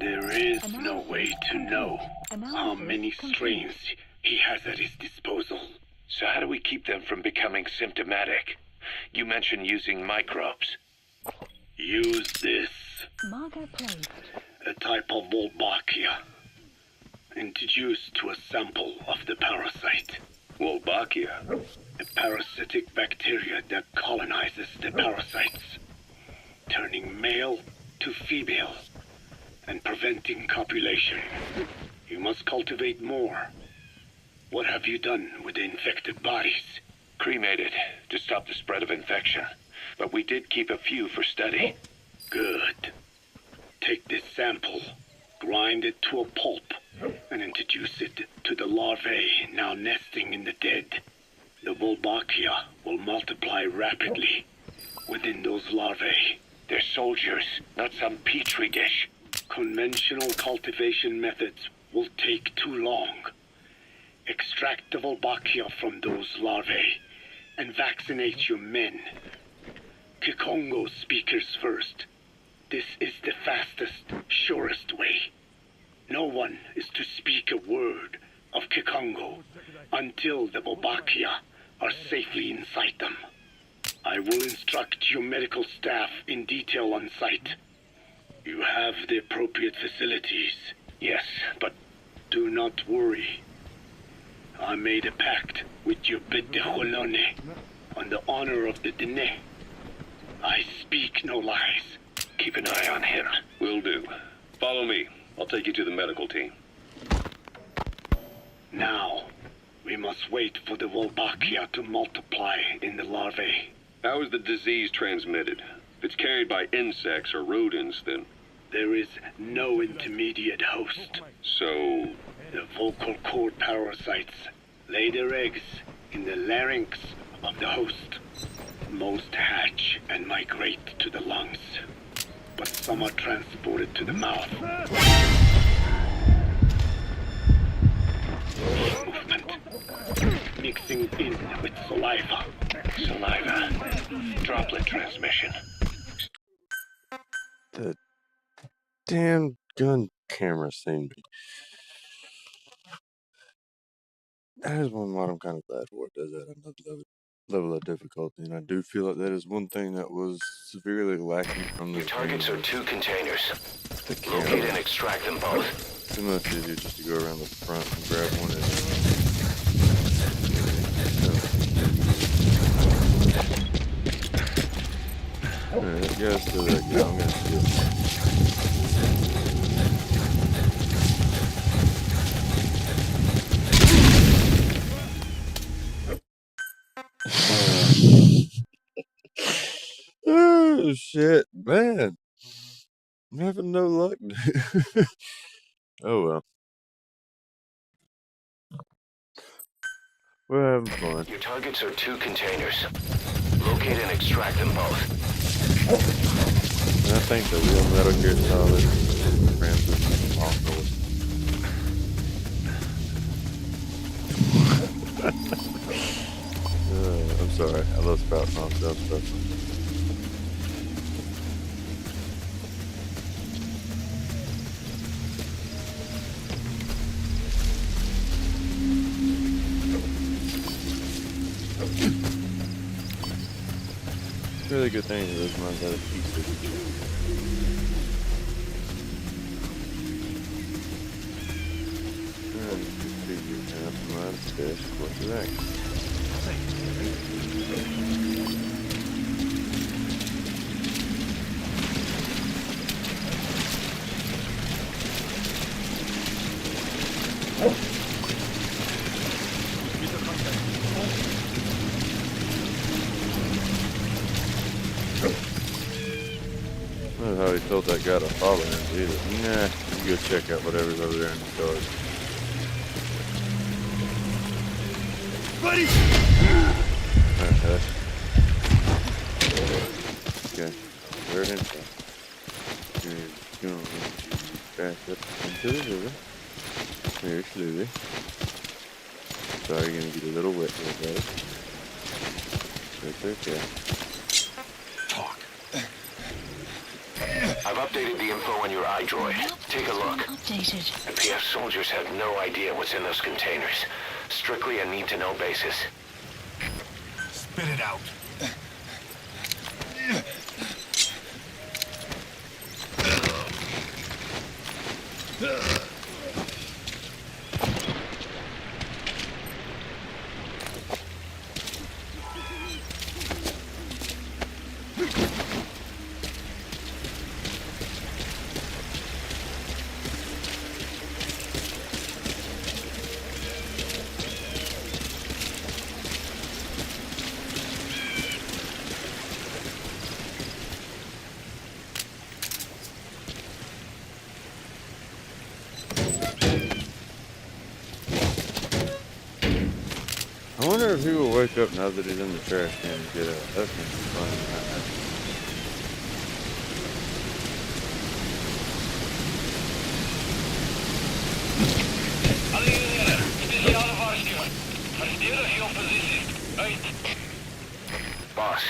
There is no way to know how many strains he has at his disposal. So how do we keep them from becoming symptomatic? You mentioned using microbes. Use this. A type of Wolbachia. Introduced to a sample of the parasite. Wolbachia? A parasitic bacteria that colonizes the parasites, turning male to female and preventing copulation. You must cultivate more. What have you done with the infected bodies? Cremated to stop the spread of infection. But we did keep a few for study. Good. Take this sample, grind it to a pulp, and introduce it to the larvae now nesting in the dead. The Wolbachia will multiply rapidly within those larvae. They're soldiers, not some petri dish. Conventional cultivation methods will take too long. Extract the Wolbachia from those larvae and vaccinate your men. Kikongo speakers first. This is the fastest, surest way. No one is to speak a word of Kikongo until the Wolbachia are safely inside them. I will instruct your medical staff in detail on site. You have the appropriate facilities. Yes, but do not worry. I made a pact with your bête de Cholone on the honor of the Dene. I speak no lies. keep an eye on him. Will do. Follow me. I'll take you to the medical team. Now, we must wait for the Wolbachia to multiply in the larvae. How is the disease transmitted? If it's carried by insects or rodents, then... There is no intermediate host. So... The vocal cord parasites lay their eggs in the larynx of the host. Most hatch and migrate to the lungs, but some are transported to the mouth. Movement. Mixing in with saliva. Droplet transmission. The damn gun camera seemed to be. That is one mod I'm kind of glad for. It does that another level of difficulty, and I do feel like that is one thing that was severely lacking from this Your targets game. are 2 containers. The camera. Locate and extract them both. It's much easier just to go around the front and grab one and alright, you guys still that good. I'm gonna skip. Oh shit, man. I'm having no luck. Oh well. We're having fun. Your targets are 2 containers. Locate and extract them both. And I think the real Metal Gear Solid Francis also. I'm sorry. I love spouting off stuff. Really good thing that those ones have a piece of each. What's next? I don't know how he told that guy to follow him either. Nah, you go check out whatever's over there in the yard. Buddy! Okay, we're inside. You're going to back up into the river. Very slowly. Sorry, you're going to get a little wet there, buddy. It's okay. Talk. I've updated the info on your iDroid. Take a look. Updated. The PF soldiers have no idea what's in those containers. Strictly a need-to-know basis. Spit it out. I wonder if he will wake up now that he's in the trash can and get out. That's gonna be funny. Boss,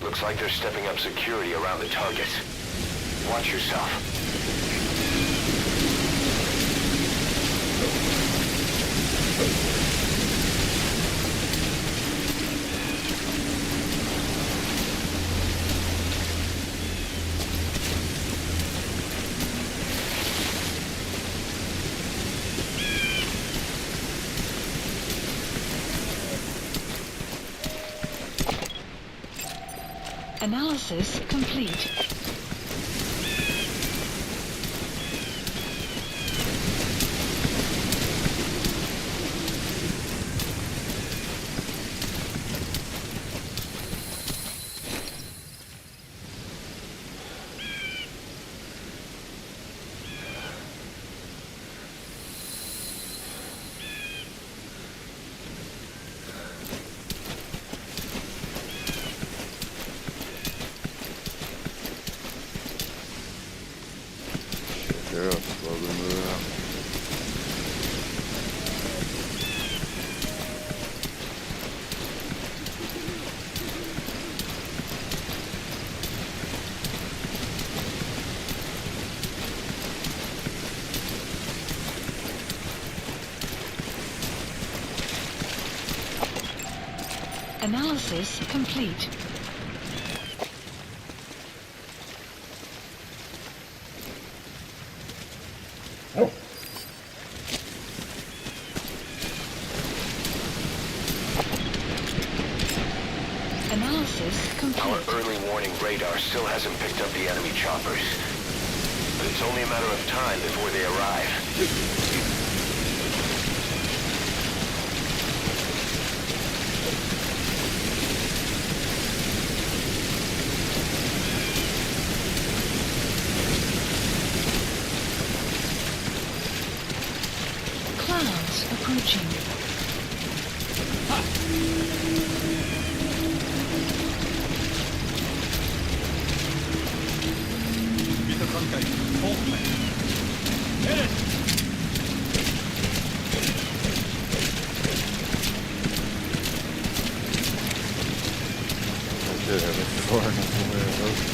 looks like they're stepping up security around the targets. Watch yourself. Analysis complete. They're slowly moving out. Analysis complete. Analysis complete. Our early warning radar still hasn't picked up the enemy choppers. But it's only a matter of time before they arrive. Clouds approaching. I did have it far enough away.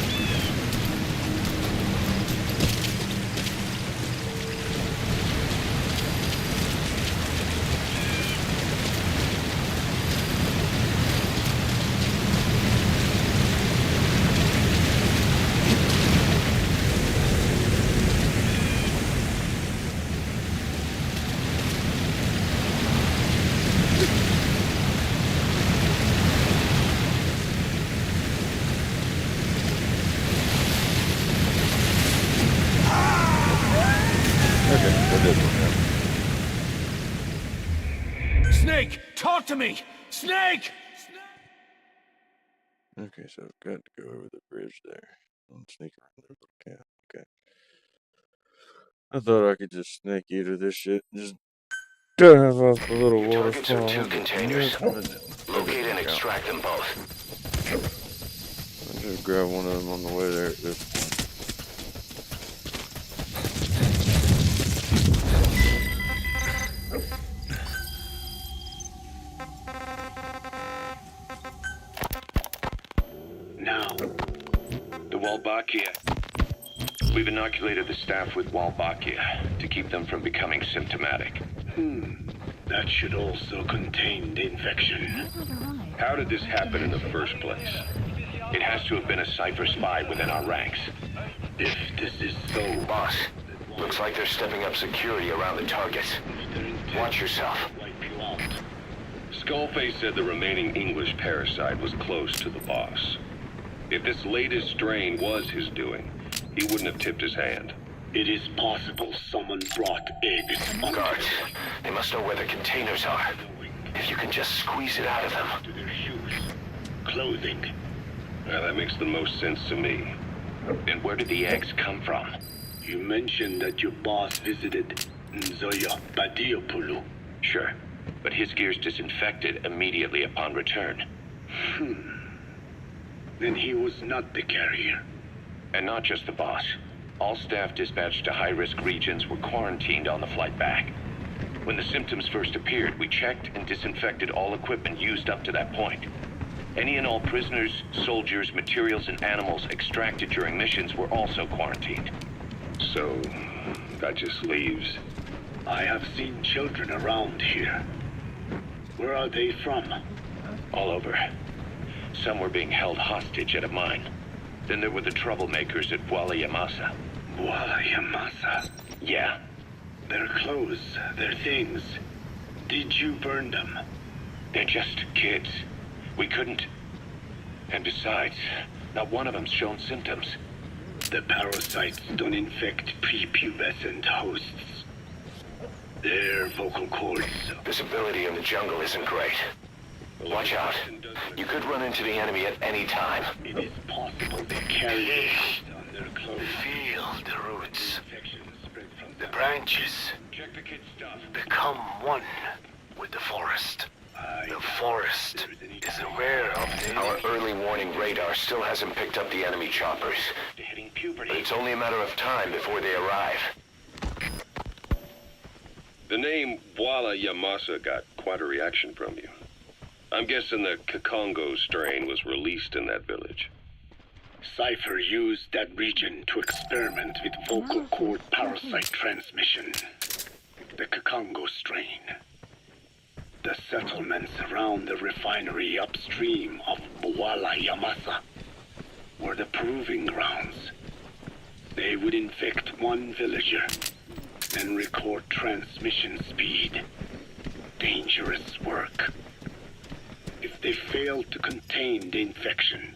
Snake, talk to me! Snake! Okay, so I've got to go over the bridge there and sneak around their little camp. Okay. I thought I could just snake eater this shit and just dive off the little Your targets are waterfall. two containers. Locate and Count. extract them both. I'll just grab one of them on the way there at this point. Now, The Wolbachia. We've inoculated the staff with Wolbachia to keep them from becoming symptomatic. that should also contain the infection. How did this happen in the first place? It has to have been a Cypher spy within our ranks. If this is so, Boss, looks like they're stepping up security around the targets. Watch yourself. wipe you out. Skullface said the remaining English parasite was close to the boss. If this latest strain was his doing, he wouldn't have tipped his hand. It is possible someone brought eggs onto Guards, they must know where the containers are. If you can just squeeze it out of them. to their shoes, clothing. Well, that makes the most sense to me. And where did the eggs come from? You mentioned that your boss visited Nzoya Badiopulu. Sure. but his gear's disinfected immediately upon return. Then he was not the carrier. And not just the boss. All staff dispatched to high-risk regions were quarantined on the flight back. When the symptoms first appeared, we checked and disinfected all equipment used up to that point. Any and all prisoners, soldiers, materials, and animals extracted during missions were also quarantined. So, that just leaves... I have seen children around here. Where are they from? All over. Some were being held hostage at a mine. Then there were the troublemakers at Walla Yamasa. Walla Yamasa? Yeah. Their clothes, their things. Did you burn them? They're just kids. We couldn't... And besides, not one of them's shown symptoms. The parasites don't infect prepubescent hosts. Their vocal cords... Visibility in the jungle isn't great. Watch out. You could run into the enemy at any time. It is possible they carry it on their clothes. Feel the roots. The branches. Check the kid's stuff. Become one with the forest. The forest is aware of the... Our early warning radar still hasn't picked up the enemy choppers. They're hitting puberty. But it's only a matter of time before they arrive. The name Walla Yamasa got quite a reaction from you. I'm guessing the Kakongo strain was released in that village. Cypher used that region to experiment with vocal cord parasite transmission. The Kakongo strain. The settlements around the refinery upstream of Walla Yamasa were the proving grounds. They would infect one villager and record transmission speed. Dangerous work. If they failed to contain the infection,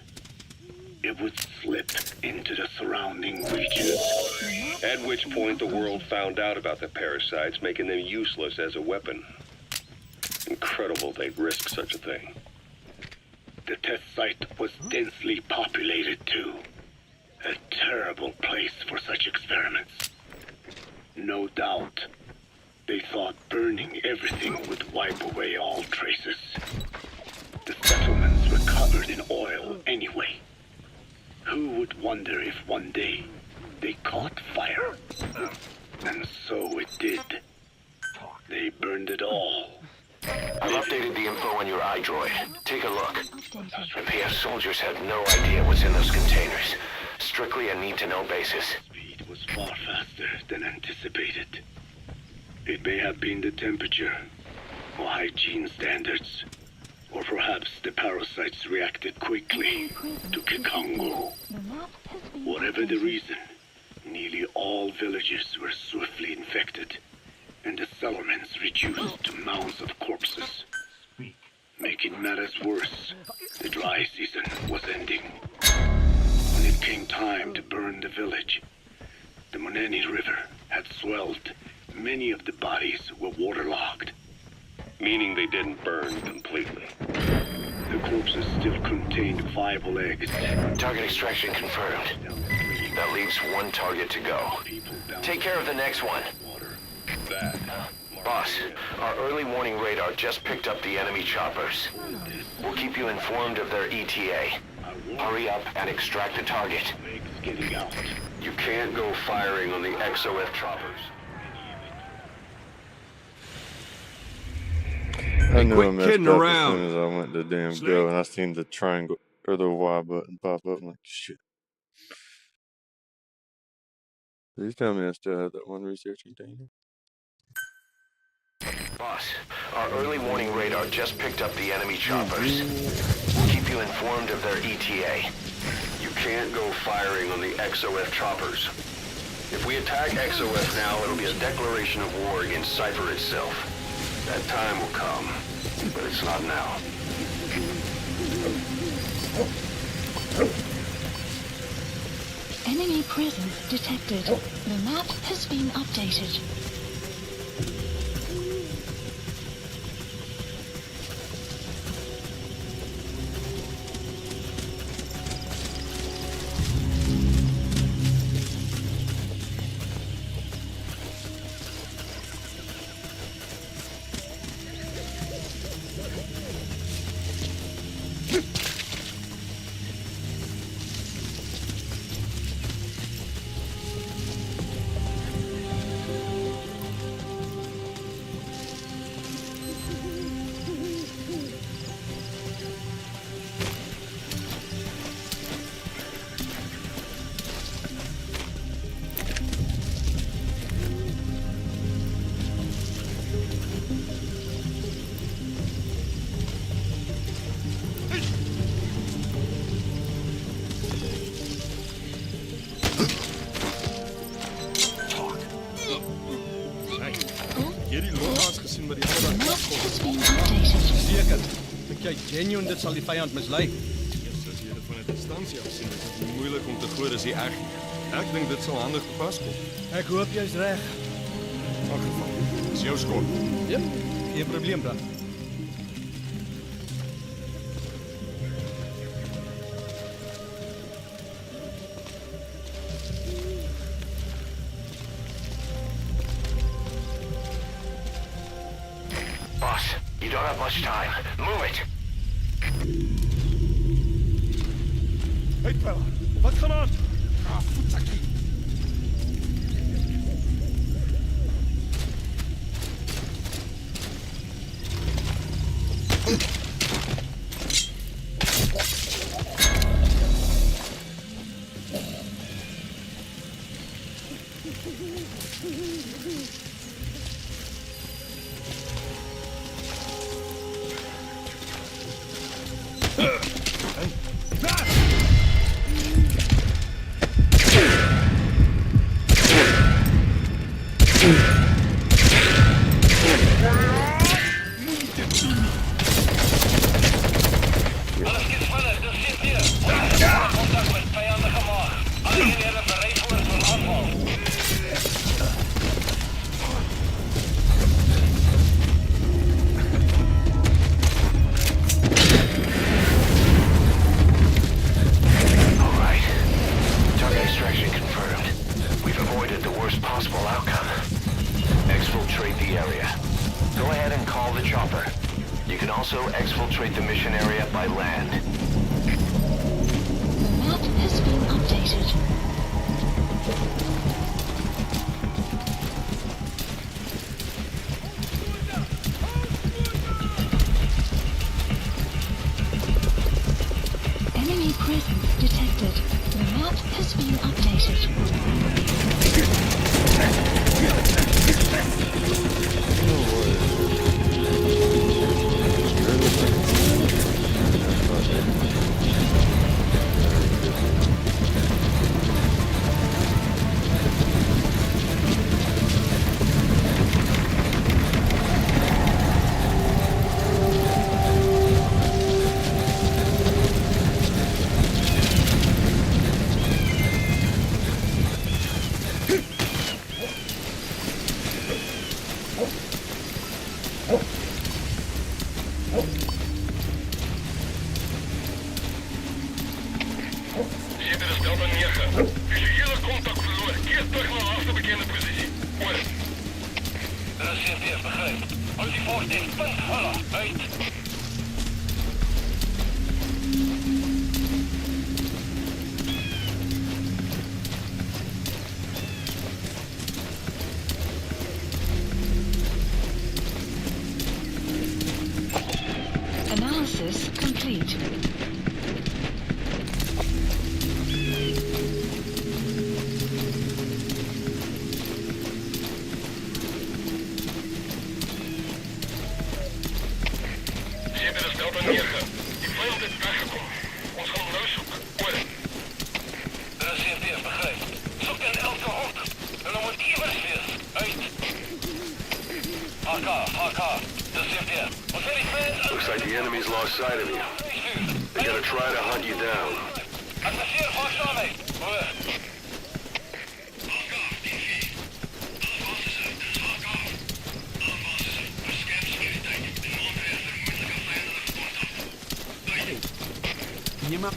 it would slip into the surrounding regions. At which point the world found out about the parasites, making them useless as a weapon. Incredible they'd risk such a thing. The test site was densely populated too. A terrible place for such experiments. No doubt, they thought burning everything would wipe away all traces. The settlements were covered in oil anyway. Who would wonder if one day they caught fire? And so it did. They burned it all. I've updated the info on your iDroid. Take a look. The PF soldiers have no idea what's in those containers. Strictly a need-to-know basis. Speed was far faster than anticipated. It may have been the temperature, or hygiene standards, or perhaps the parasites reacted quickly to Kakongo. Whatever the reason, nearly all villages were swiftly infected, and the settlements reduced to mounds of corpses. Making matters worse, the dry season was ending. When it came time to burn the village, the Moneni River had swelled. Many of the bodies were waterlogged. Meaning they didn't burn completely. The corpses still contained viable eggs. Target extraction confirmed. That leaves one target to go. Take care of the next one. That. Boss, our early warning radar just picked up the enemy choppers. We'll keep you informed of their ETA. Hurry up and extract the target. Getting out. You can't go firing on the XOF choppers. I knew I quit messed kidding up around. as soon as I went to damn go, and I seen the triangle or the Y button pop up. I'm like, shit. Please tell me I still have that one research container. Boss, our early warning radar just picked up the enemy choppers. We'll keep you informed of their ETA. You can't go firing on the XOF choppers. If we attack XOF now, it'll be a declaration of war against Cypher itself. That time will come, but it's not now. Enemy presence detected. The map has been updated. seker? Dink jy genuine dit sal die vyand mislei? Eers as jy dit van 'n distansie af sien, is dit moeilik om te glo dis die eg. Ek dink dit sal handig gepas kom. Ek hoop jy's reg. In elk geval, dis jou skot. Jep, geen probleem dan. Boss, you don't have much time. Move it! Hey, fella, wat gaan aan? Voetsakkie. Exfiltrate the mission area by land. The map has been updated. Enemy presence detected. The map has been updated. Analysis complete. Looks like the enemy's lost sight of you. They're gonna try to hunt you down. Nie ma...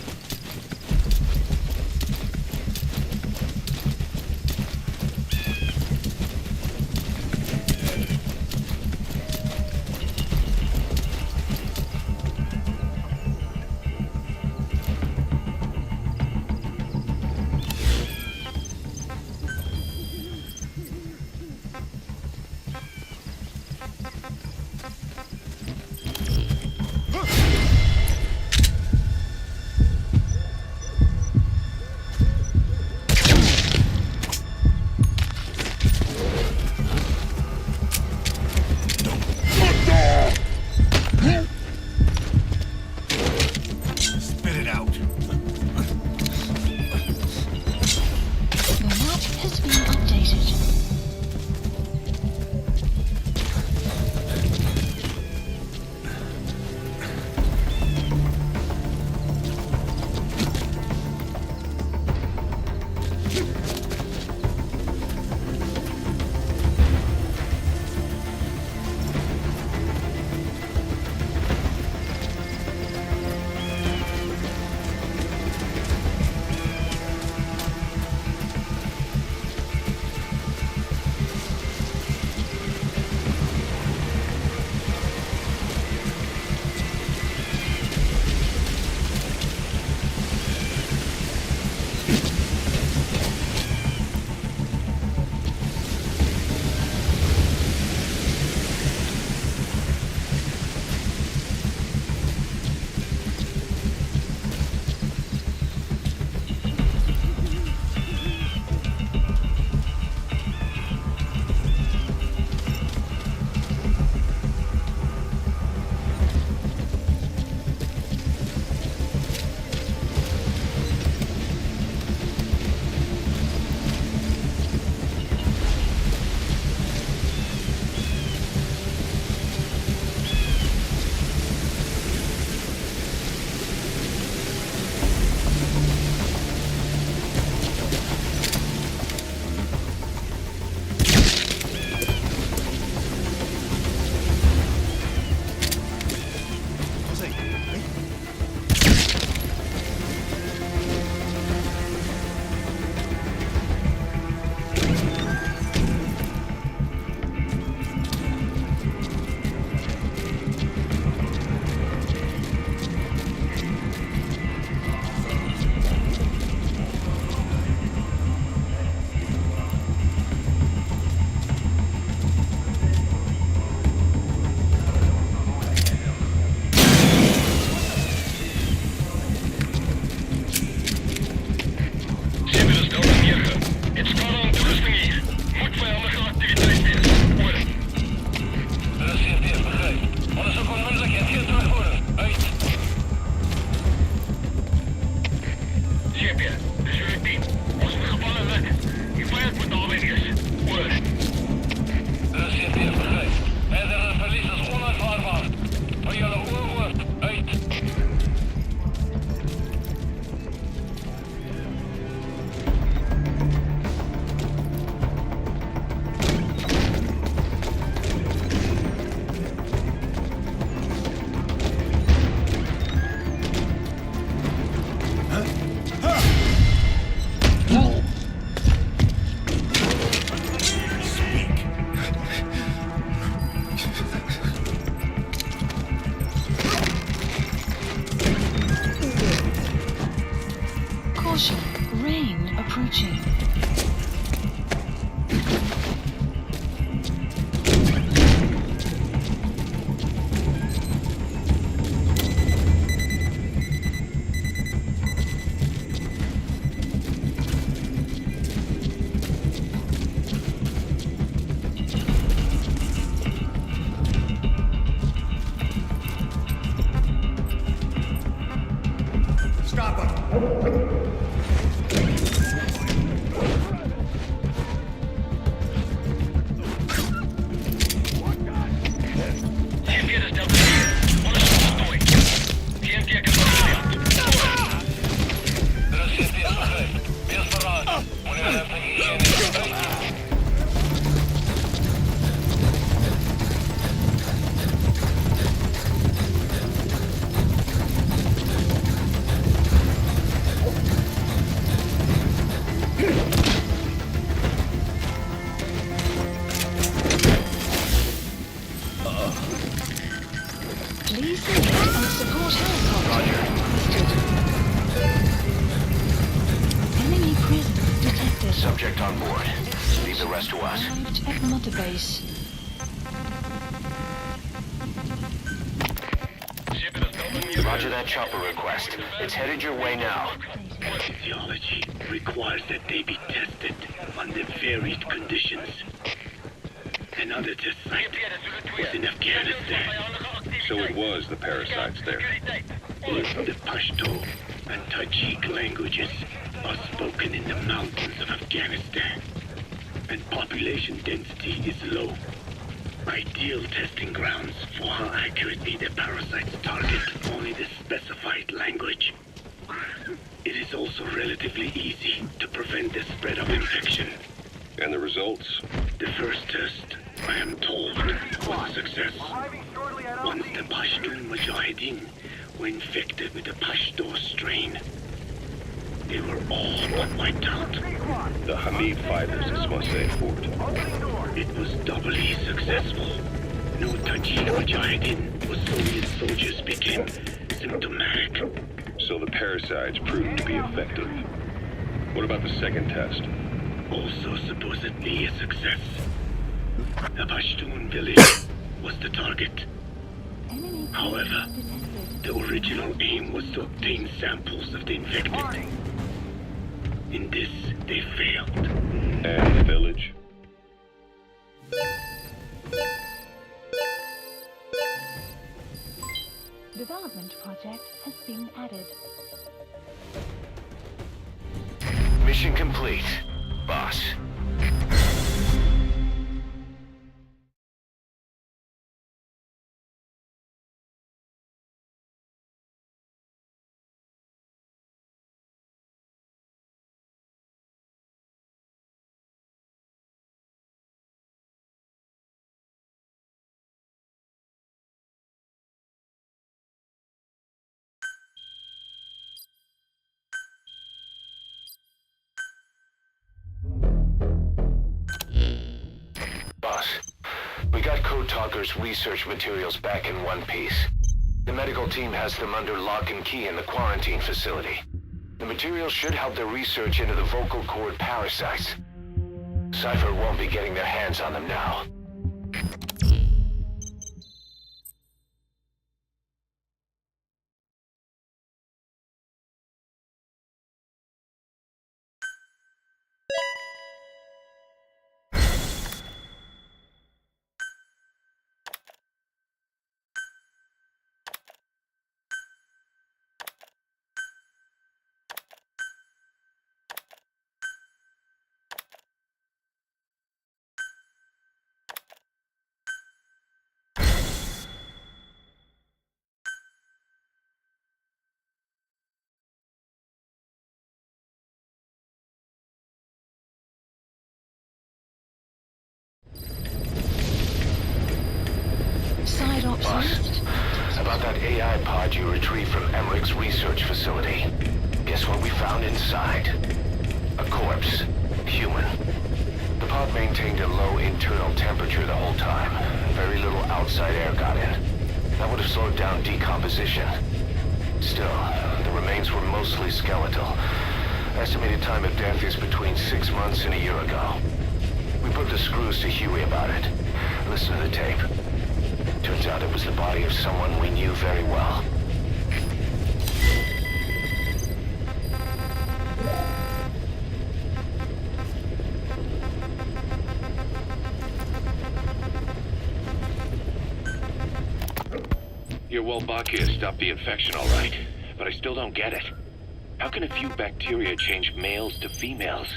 Caution, rain approaching. Please select and support helicopter. Enemy presence detected. Subject on board. Leave the rest to us. Arrived at Mother Base. Roger that chopper request. It's headed your way now. Physiology requires that they be tested under varied conditions. Another test site was in Afghanistan. So it was the parasites there. Both the Pashto and Tajik languages are spoken in the mountains of Afghanistan, and population density is low. Ideal testing grounds for how accurately the parasites target only the specified language. It is also relatively easy to prevent the spread of infection. And the results? The first test, I am told, was a success. Once the Pashtun Mujahideen were infected with the Pashto strain, they were all but wiped out. The Hamid fighters at Swansea Fort. It was doubly successful. No Tajik Mujahideen or Soviet soldiers became symptomatic. So the parasites proved to be effective. What about the second test? Also supposedly a success. A Pashtun village was the target. However, the original aim was to obtain samples of the infected. In this, they failed. And the village? Development project has been added. Mission complete, boss. We got Code Talker's research materials back in one piece. The medical team has them under lock and key in the quarantine facility. The materials should help their research into the vocal cord parasites. Cypher won't be getting their hands on them now. Boss, about that AI pod you retrieved from Emmerich's research facility. Guess what we found inside? A corpse. Human. The pod maintained a low internal temperature the whole time. Very little outside air got in. That would have slowed down decomposition. Still, the remains were mostly skeletal. Estimated time of death is between 6 months and a year ago. We put the screws to Huey about it. Listen to the tape. Turns out it was the body of someone we knew very well. Your Wolbachia stopped the infection all right, but I still don't get it. How can a few bacteria change males to females?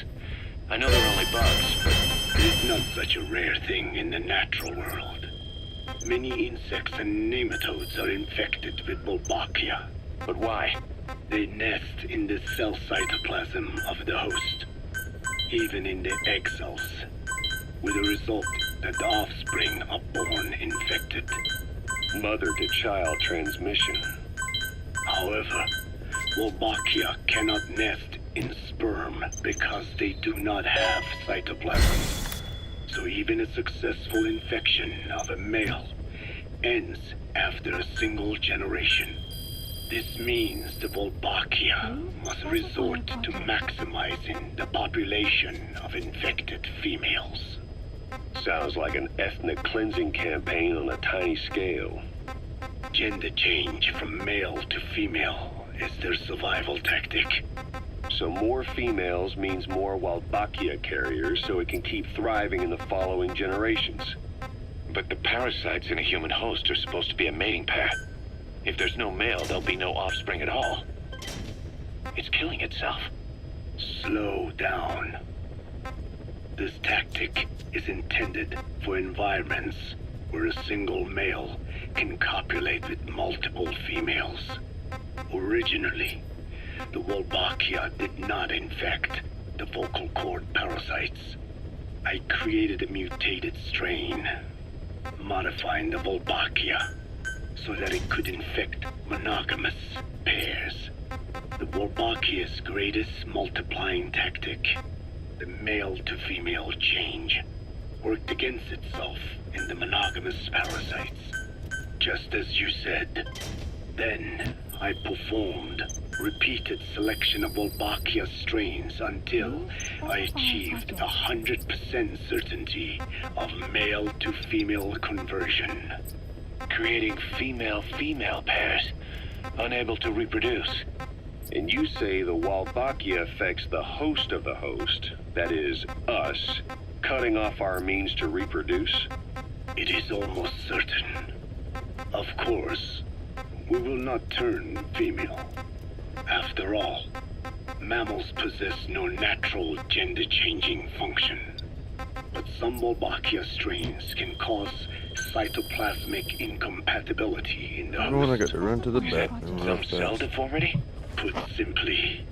I know they're only bugs, but... It is not such a rare thing in the natural world. Many insects and nematodes are infected with Wolbachia. But why? They nest in the cell cytoplasm of the host, even in the egg cells, with the result that the offspring are born infected. Mother-to-child transmission. However, Wolbachia cannot nest in sperm because they do not have cytoplasm. So even a successful infection of a male ends after a single generation. This means the Wolbachia must resort to maximizing the population of infected females. Sounds like an ethnic cleansing campaign on a tiny scale. Gender change from male to female is their survival tactic. So more females means more Wolbachia carriers, so it can keep thriving in the following generations. But the parasites in a human host are supposed to be a mating pair. If there's no male, there'll be no offspring at all. It's killing itself. Slow down. This tactic is intended for environments where a single male can copulate with multiple females. Originally, the Wolbachia did not infect the vocal cord parasites. I created a mutated strain, modifying the Wolbachia so that it could infect monogamous pairs. The Wolbachia's greatest multiplying tactic, the male-to-female change, worked against itself in the monogamous parasites, just as you said. Then, I performed repeated selection of Wolbachia strains until I achieved 100% certainty of male-to-female conversion. Creating female-female pairs, unable to reproduce. And you say the Wolbachia affects the host of the host, that is, us, cutting off our means to reproduce? It is almost certain. Of course, we will not turn female. After all, mammals possess no natural gender-changing function. But some Wolbachia strains can cause cytoplasmic incompatibility in the host. Everyone, I got to run to the bathroom. Some cell deformity? Put simply,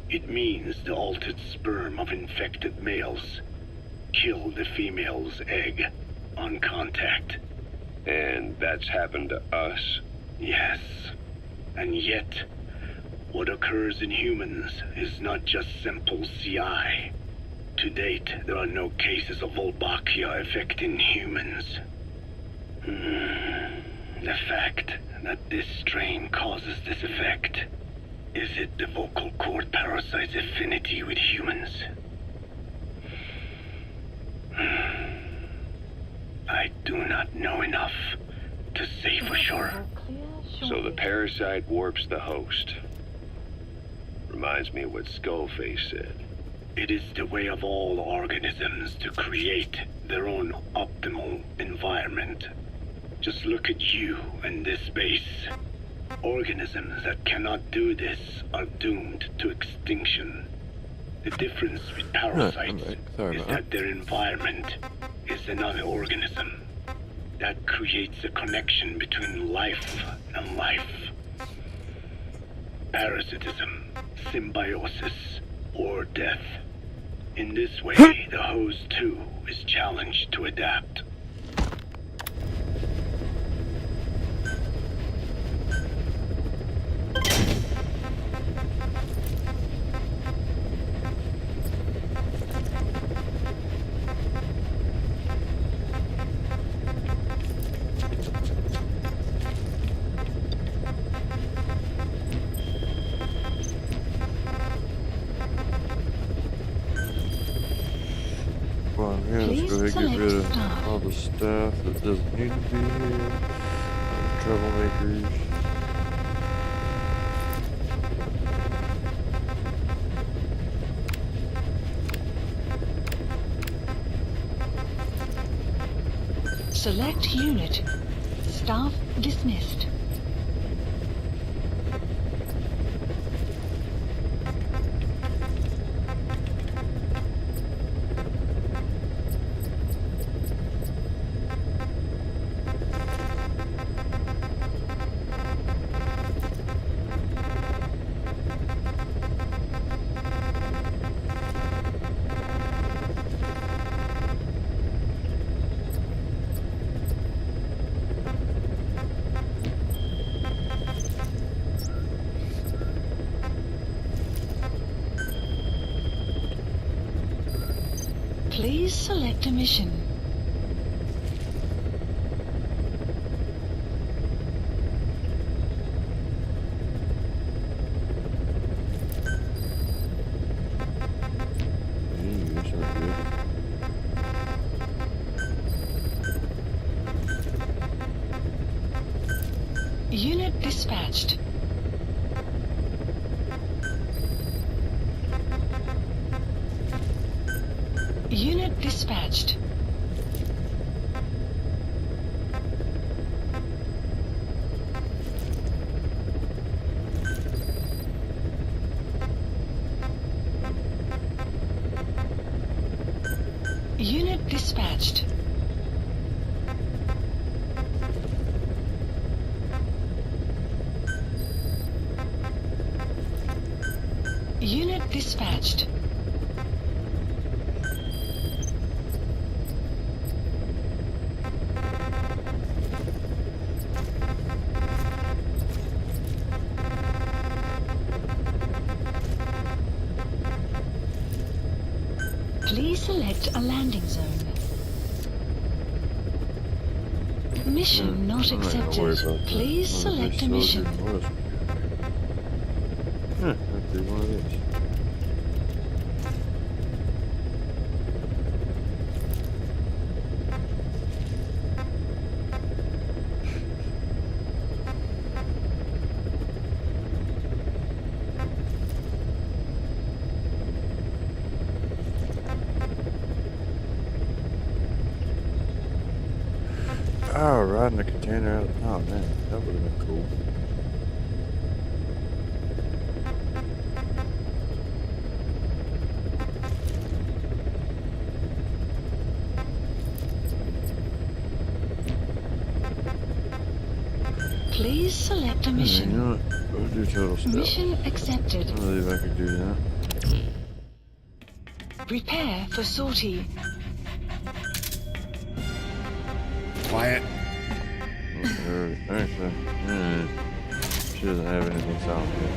it means the altered sperm of infected males kill the female's egg on contact. And that's happened to us? Yes. And yet, what occurs in humans is not just simple CI. To date, there are no cases of Wolbachia affecting humans. The fact that this strain causes this effect, is it the vocal cord parasite's affinity with humans? I do not know enough to say for sure. So the parasite warps the host. Reminds me of what Skullface said. It is the way of all organisms to create their own optimal environment. Just look at you and this base. Organisms that cannot do this are doomed to extinction. The difference with parasites is that their environment is another organism. That creates a connection between life and life. Parasitism, symbiosis, or death. In this way, the host too is challenged to adapt. go ahead and get rid select of staff. all the stuff that doesn't need to be here. Troublemakers. Select unit. Staff dismissed. Please select a mission. Unit dispatched. Unit dispatched. Unit dispatched. Unit dispatched. Please select a landing zone. Mission not accepted. Please select a mission. I'll do one of these. Oh, riding a container out. Oh man, that would have been cool. Please select a mission. You know what? Let's do total stuff. Mission accepted. I believe I could do that. Prepare for sortie. Quiet. Actually, she doesn't have anything solid yet.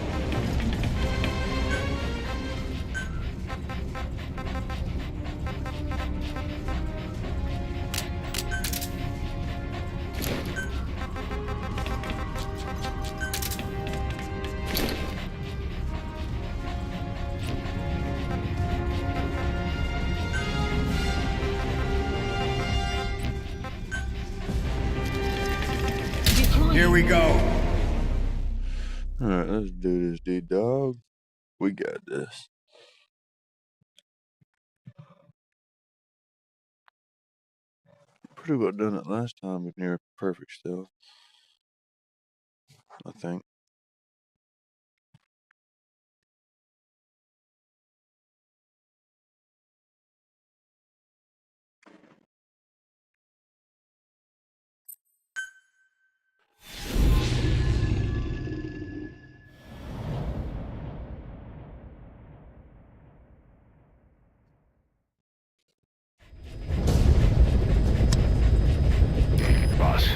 Here we go. Alright, let's do this, D-Dog. We got this. Pretty well done it last time with near perfect still, I think. Boss,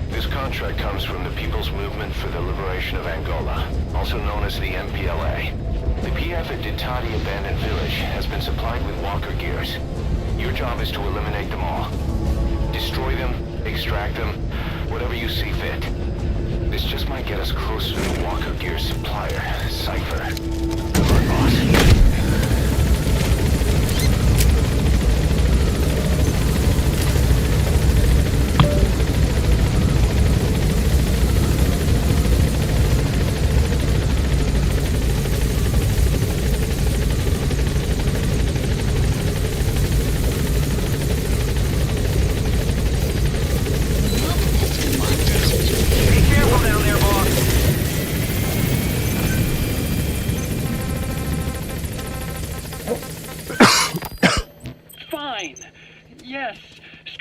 this contract comes from the People's Movement for the Liberation of Angola, also known as the MPLA. The PF at Ditati Abandoned Village has been supplied with walker gears. Your job is to eliminate them all. Destroy them, extract them, whatever you see fit. This just might get us closer to the walker gear supplier, Cypher. Good luck, boss.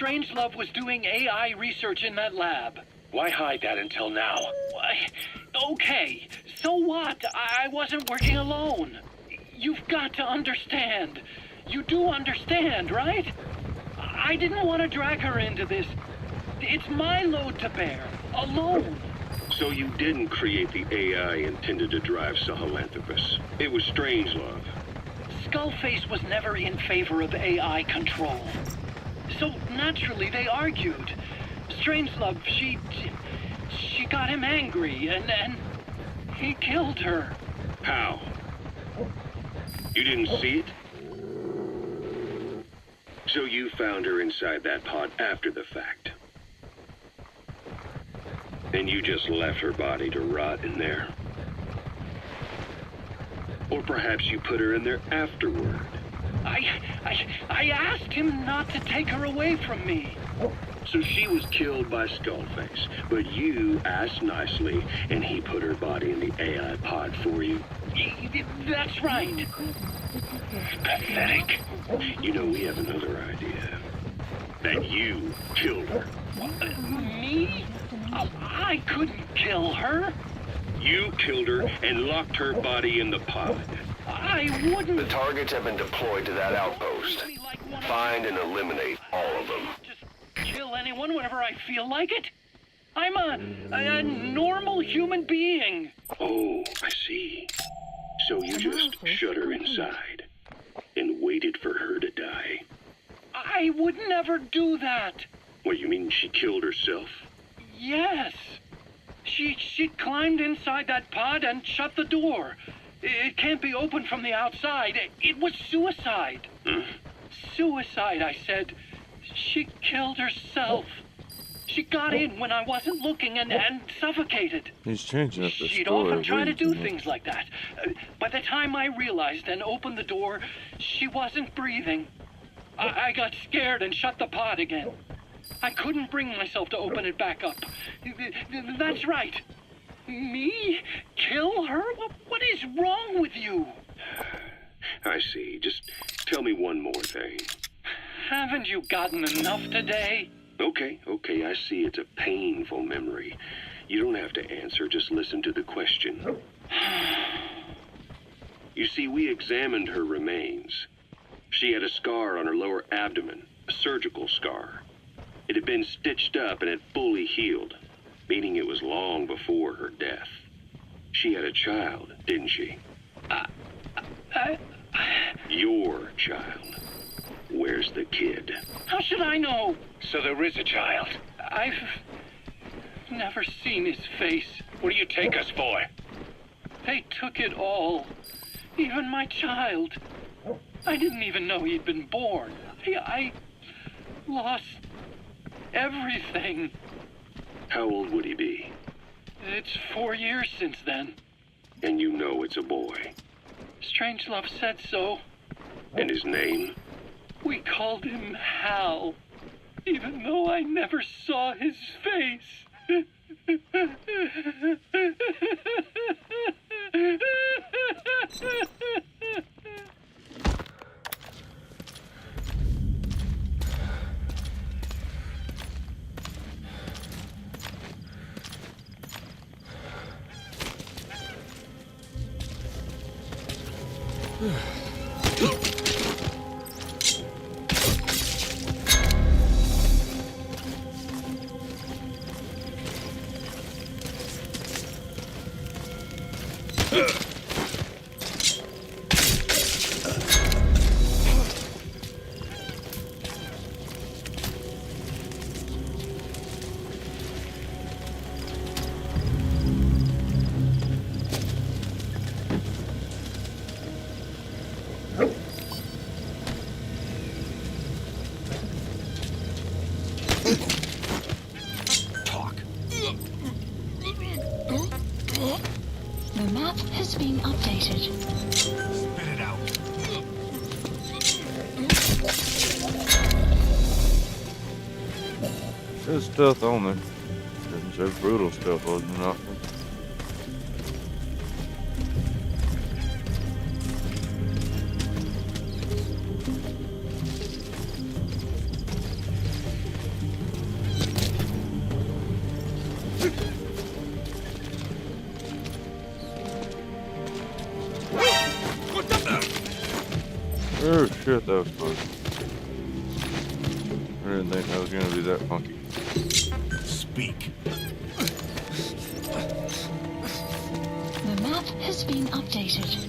Strangelove was doing AI research in that lab. Why hide that until now? Why? Okay, so what? I wasn't working alone. You've got to understand. You do understand, right? I didn't want to drag her into this. It's my load to bear, alone. So you didn't create the AI intended to drive Sahelanthropus. It was Strangelove. Skullface was never in favor of AI control. So naturally they argued. Strangelove, she got him angry and he killed her. How? You didn't see it? So you found her inside that pod after the fact. And you just left her body to rot in there. Or perhaps you put her in there afterward. I asked him not to take her away from me. So she was killed by Skullface, but you asked nicely, and he put her body in the AI pod for you. That's right. Pathetic. You know, we have another idea. That you killed her. Me? I couldn't kill her. You killed her and locked her body in the pod. I wouldn't. The targets have been deployed to that outpost. Find and eliminate all of them. Just kill anyone whenever I feel like it. I'm a normal human being. Oh, I see. So you just shut her inside and waited for her to die. I would never do that. What, you mean she killed herself? Yes. She climbed inside that pod and shut the door. It can't be opened from the outside. It was suicide. Suicide, I said. She killed herself. She got in when I wasn't looking and suffocated. He's changing up the She'd story. often try to do way too much. things like that. By the time I realized and opened the door, she wasn't breathing. I got scared and shut the pod again. I couldn't bring myself to open it back up. That's right. Me? Kill her? What is wrong with you? I see. Just tell me one more thing. Haven't you gotten enough today? Okay, I see it's a painful memory. You don't have to answer, just listen to the question. You see, we examined her remains. She had a scar on her lower abdomen, a surgical scar. It had been stitched up and had fully healed, meaning it was long before her death. She had a child, didn't she? Your child. Where's the kid? How should I know? So there is a child. I've never seen his face. What do you take us for? They took it all. Even my child. I didn't even know he'd been born. I lost everything. How old would he be? It's 4 years since then. And you know it's a boy. Strangelove said so. And his name? We called him Hal, even though I never saw his face. The map has been updated. Spit it out. There's stealth on there. Doesn't show brutal stealth other than that one. Oh shit, that was close. I didn't think that was gonna be that funky. Speak. The map has been updated.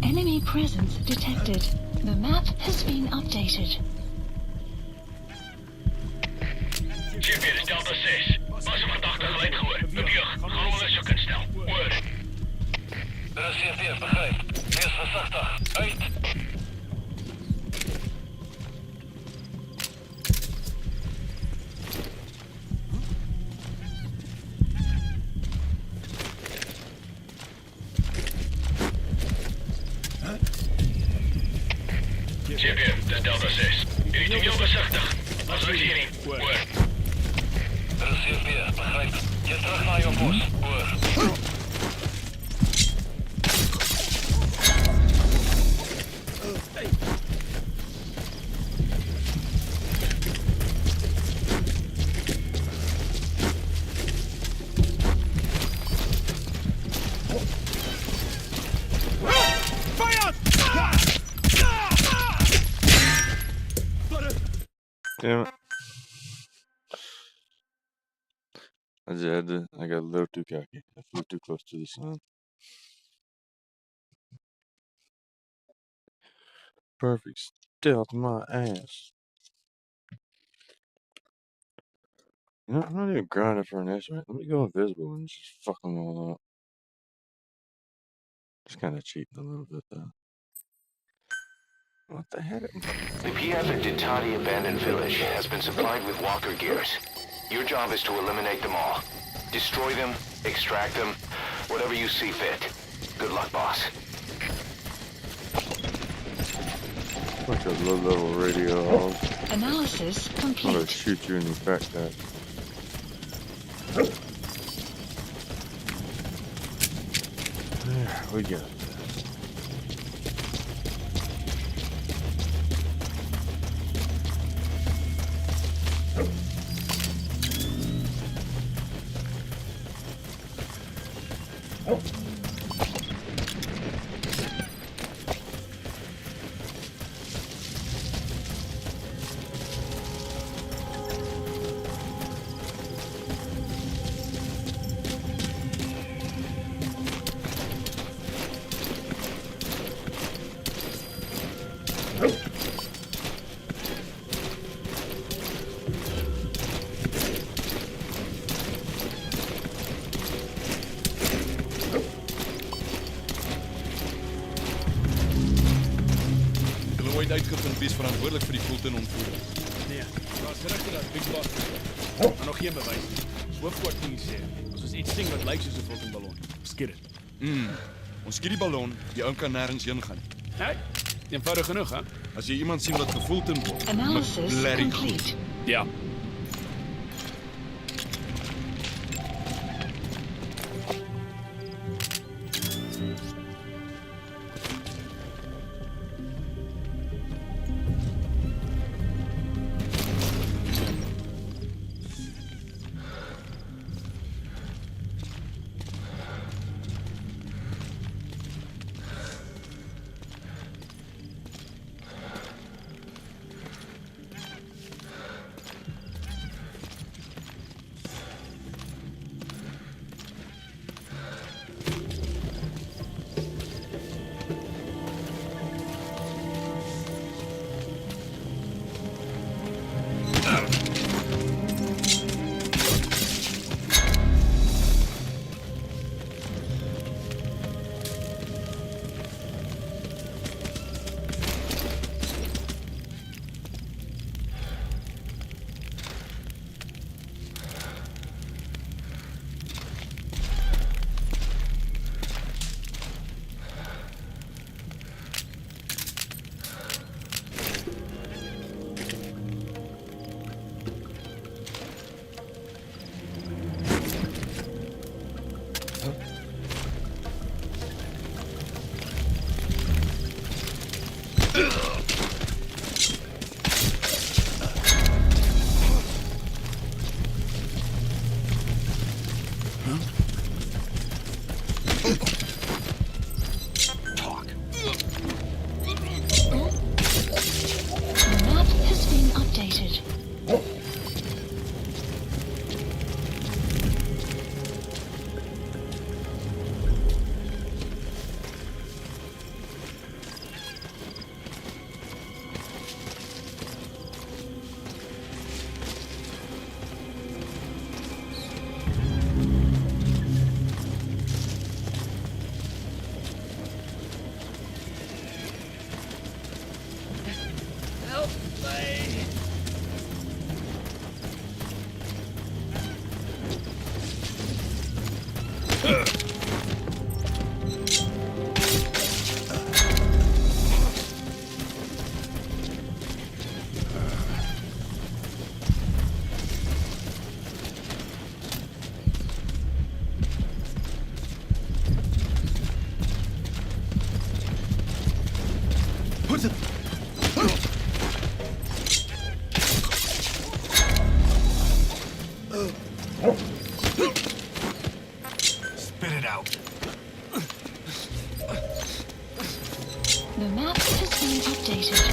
Enemy presence detected. The map has been updated. Chip, dit is Delta 6. Was een verdachte geleid gehoord. Op je, gaan onderzoeken snel. Oor. Er is CFTF, begrijp. Wees voorzichtig. Uit. Chip, dit is Delta 6. Jullie doen heel voorzichtig. Als we hier niet. Oor. Er is CFTF, begrijp. Je terug naar je post. Oor. Damn it. I got a little too cocky. I flew too close to the sun. Perfect stealth my ass. You know, I'm not even grinding for an estimate. Let me go invisible and just fuck them all up. Just kind of cheating a little bit though. What the heck? The PF at Ditati Abandoned Village has been supplied with walker gears. Your job is to eliminate them all. Destroy them, extract them, whatever you see fit. Good luck, boss. Bunch of low-level radio hogs. Analysis I'm gonna complete. shoot you in your backpack. There, we got it. Uitgevind wie is verantwoordelijk voor die Fulton-ontvoering? Nee, daar's gerugte dat Big Boss. Maar nog geen bewys nie. Hoofkort nie sê. As ons iets sien wat lyk soos 'n Fulton-ballon, skiet dit. Ons skiet die ballon, die ou kan nêrens heen gaan. Nee, eenvoudig genoeg, hè? As jy iemand sien wat gefulton word, Analysis blerrie complete. goed. Ja. Spit it out. The map has been updated.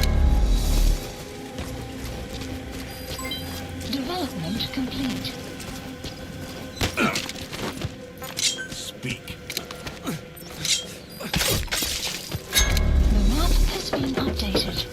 Development complete. Speak. The map has been updated.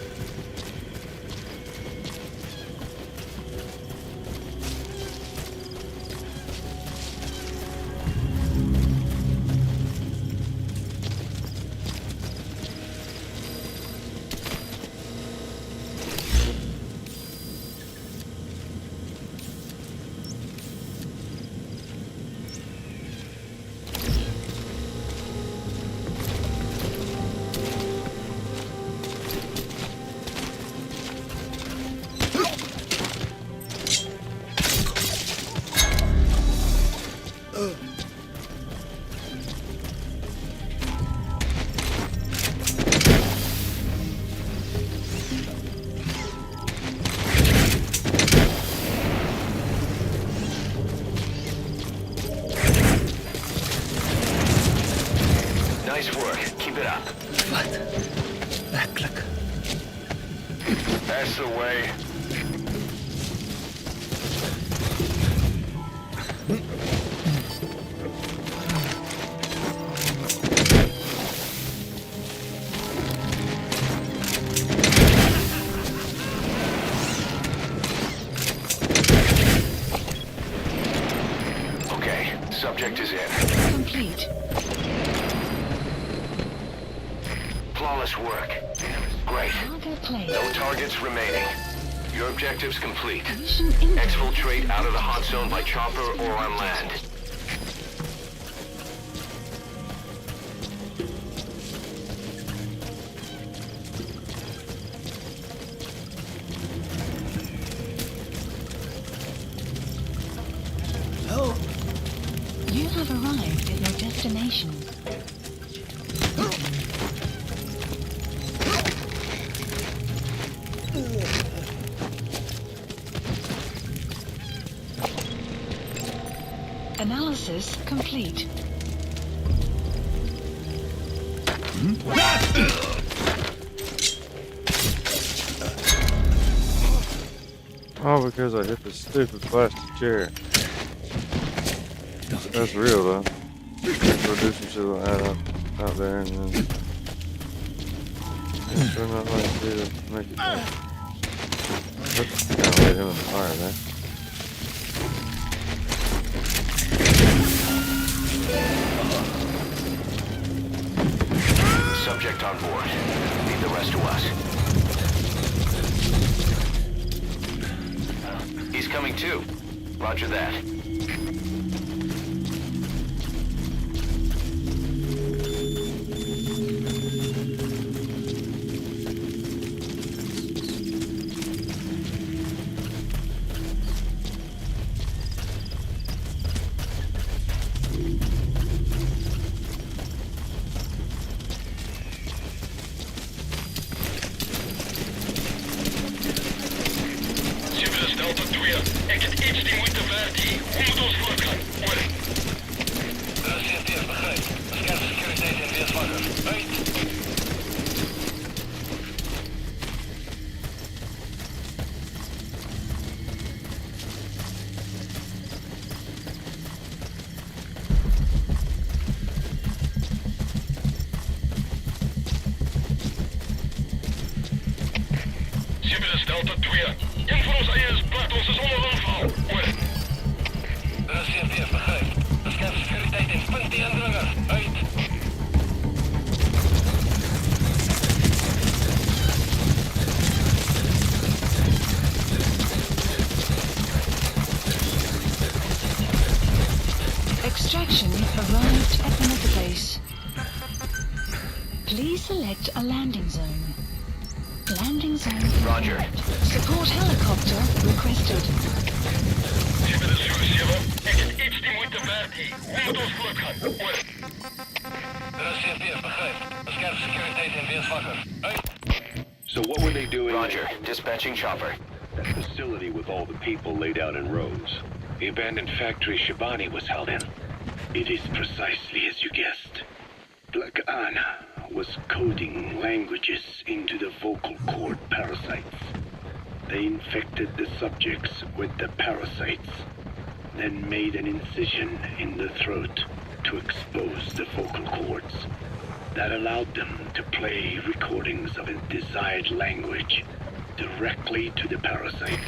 Nice work. Keep it up. Werkelijk. That's the way. Okay, subject is in. Complete. Flawless work. Great. Cargo plane. No targets remaining. Your objective's complete. Mission info. Exfiltrate out of the hot zone by chopper or on land. Oh. You have arrived at your destination. Analysis complete. Oh, because I hit the stupid plastic chair. That's real though. We'll do some shit like that out there and then it's sure not like to make it back. Gotta let him in the fire there. Subject on board. Leave the rest to us. He's coming too. Roger that. Delta 2, ik heb iets die moeten verdi. Hoe moet ons voortgaan? Over. CFTF begrijp. Scherpsecurity en weersvanger. Uit. Sibylus Delta 2. Info ons IS plaat ons is onder aanval. Over. CFTF begrijp. Scherpsecurity en punt die indringer. Uit. Extraction arrived at the mother base. Please select a landing zone. Landing zone. Roger. Support helicopter requested. Sibylus 7, ik heb iets die moeten verdi. Hoe moet ons voortgaan? Over. CFTF begrijp. Scherpsecurity en weersvanger. Uit. So what were they doing? Roger. Dispatching chopper. That facility with all the people laid out in rows. The abandoned factory Shabani was held in. It is precisely as you guessed. Black Anna was coding languages into the vocal cord parasites. They infected the subjects with the parasites, then made an incision in the throat to expose the vocal cords. That allowed them to play recordings of a desired language directly to the parasites.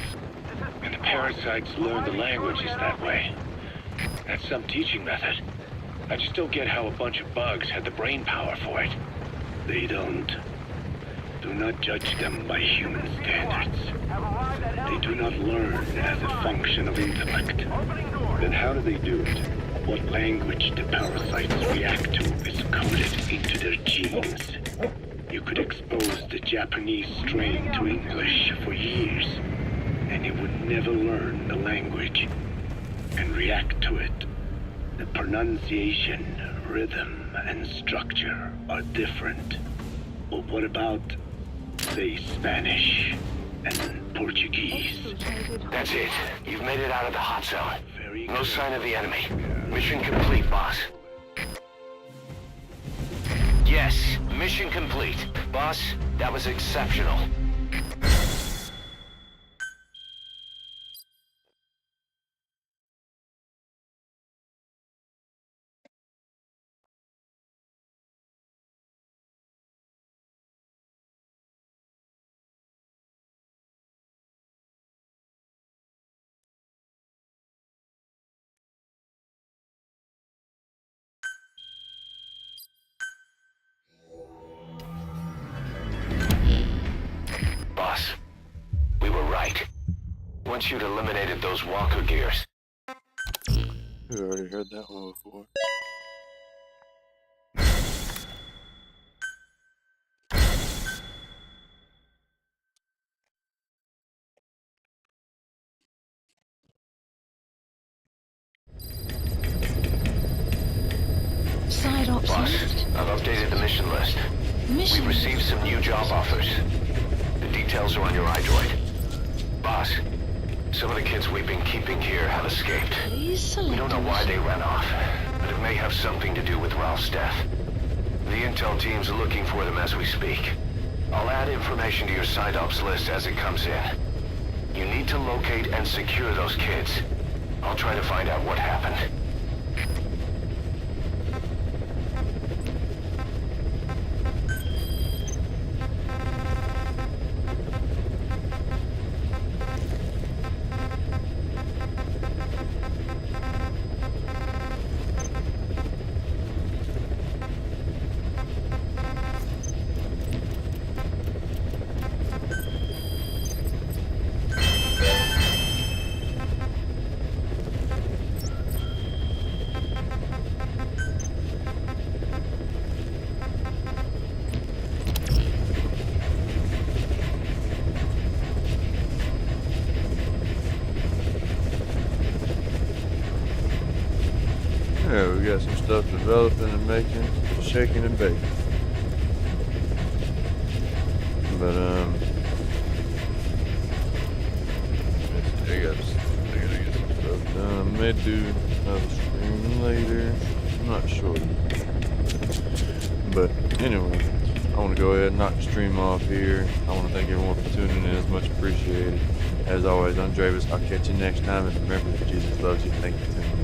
And the parasites learn the languages that way. That's some teaching method. I just don't get how a bunch of bugs had the brain power for it. They don't. Do not judge them by human standards. They do not learn as a function of intellect. Then how do they do it? What language the parasites react to is coded into their genes. You could expose the Japanese strain to English for years, and it would never learn the language and react to it. The pronunciation, rhythm, and structure are different. But what about, say, Spanish and Portuguese? That's it. You've made it out of the hot zone. No sign of the enemy. Mission complete, boss. Yes, mission complete. Boss, that was exceptional. Boss, we were right. Once you'd eliminated those walker gears. We already heard that one before. Side ops Boss, list. I've updated the mission list. We've received some new job offers. The details are on your iDroid. Boss, some of the kids we've been keeping here have escaped. We don't know why they ran off, but it may have something to do with Ralph's death. The intel team's looking for them as we speak. I'll add information to your side ops list as it comes in. You need to locate and secure those kids. I'll try to find out what happened. Yeah, we got some stuff developing and making, shaking and baking. But I gotta get some stuff done. I may do another stream later. I'm not sure. But anyway, I want to go ahead and knock the stream off here. I want to thank everyone for tuning in. It's much appreciated. As always, I'm Dravis. I'll catch you next time. And remember that Jesus loves you. Thank you for tuning in.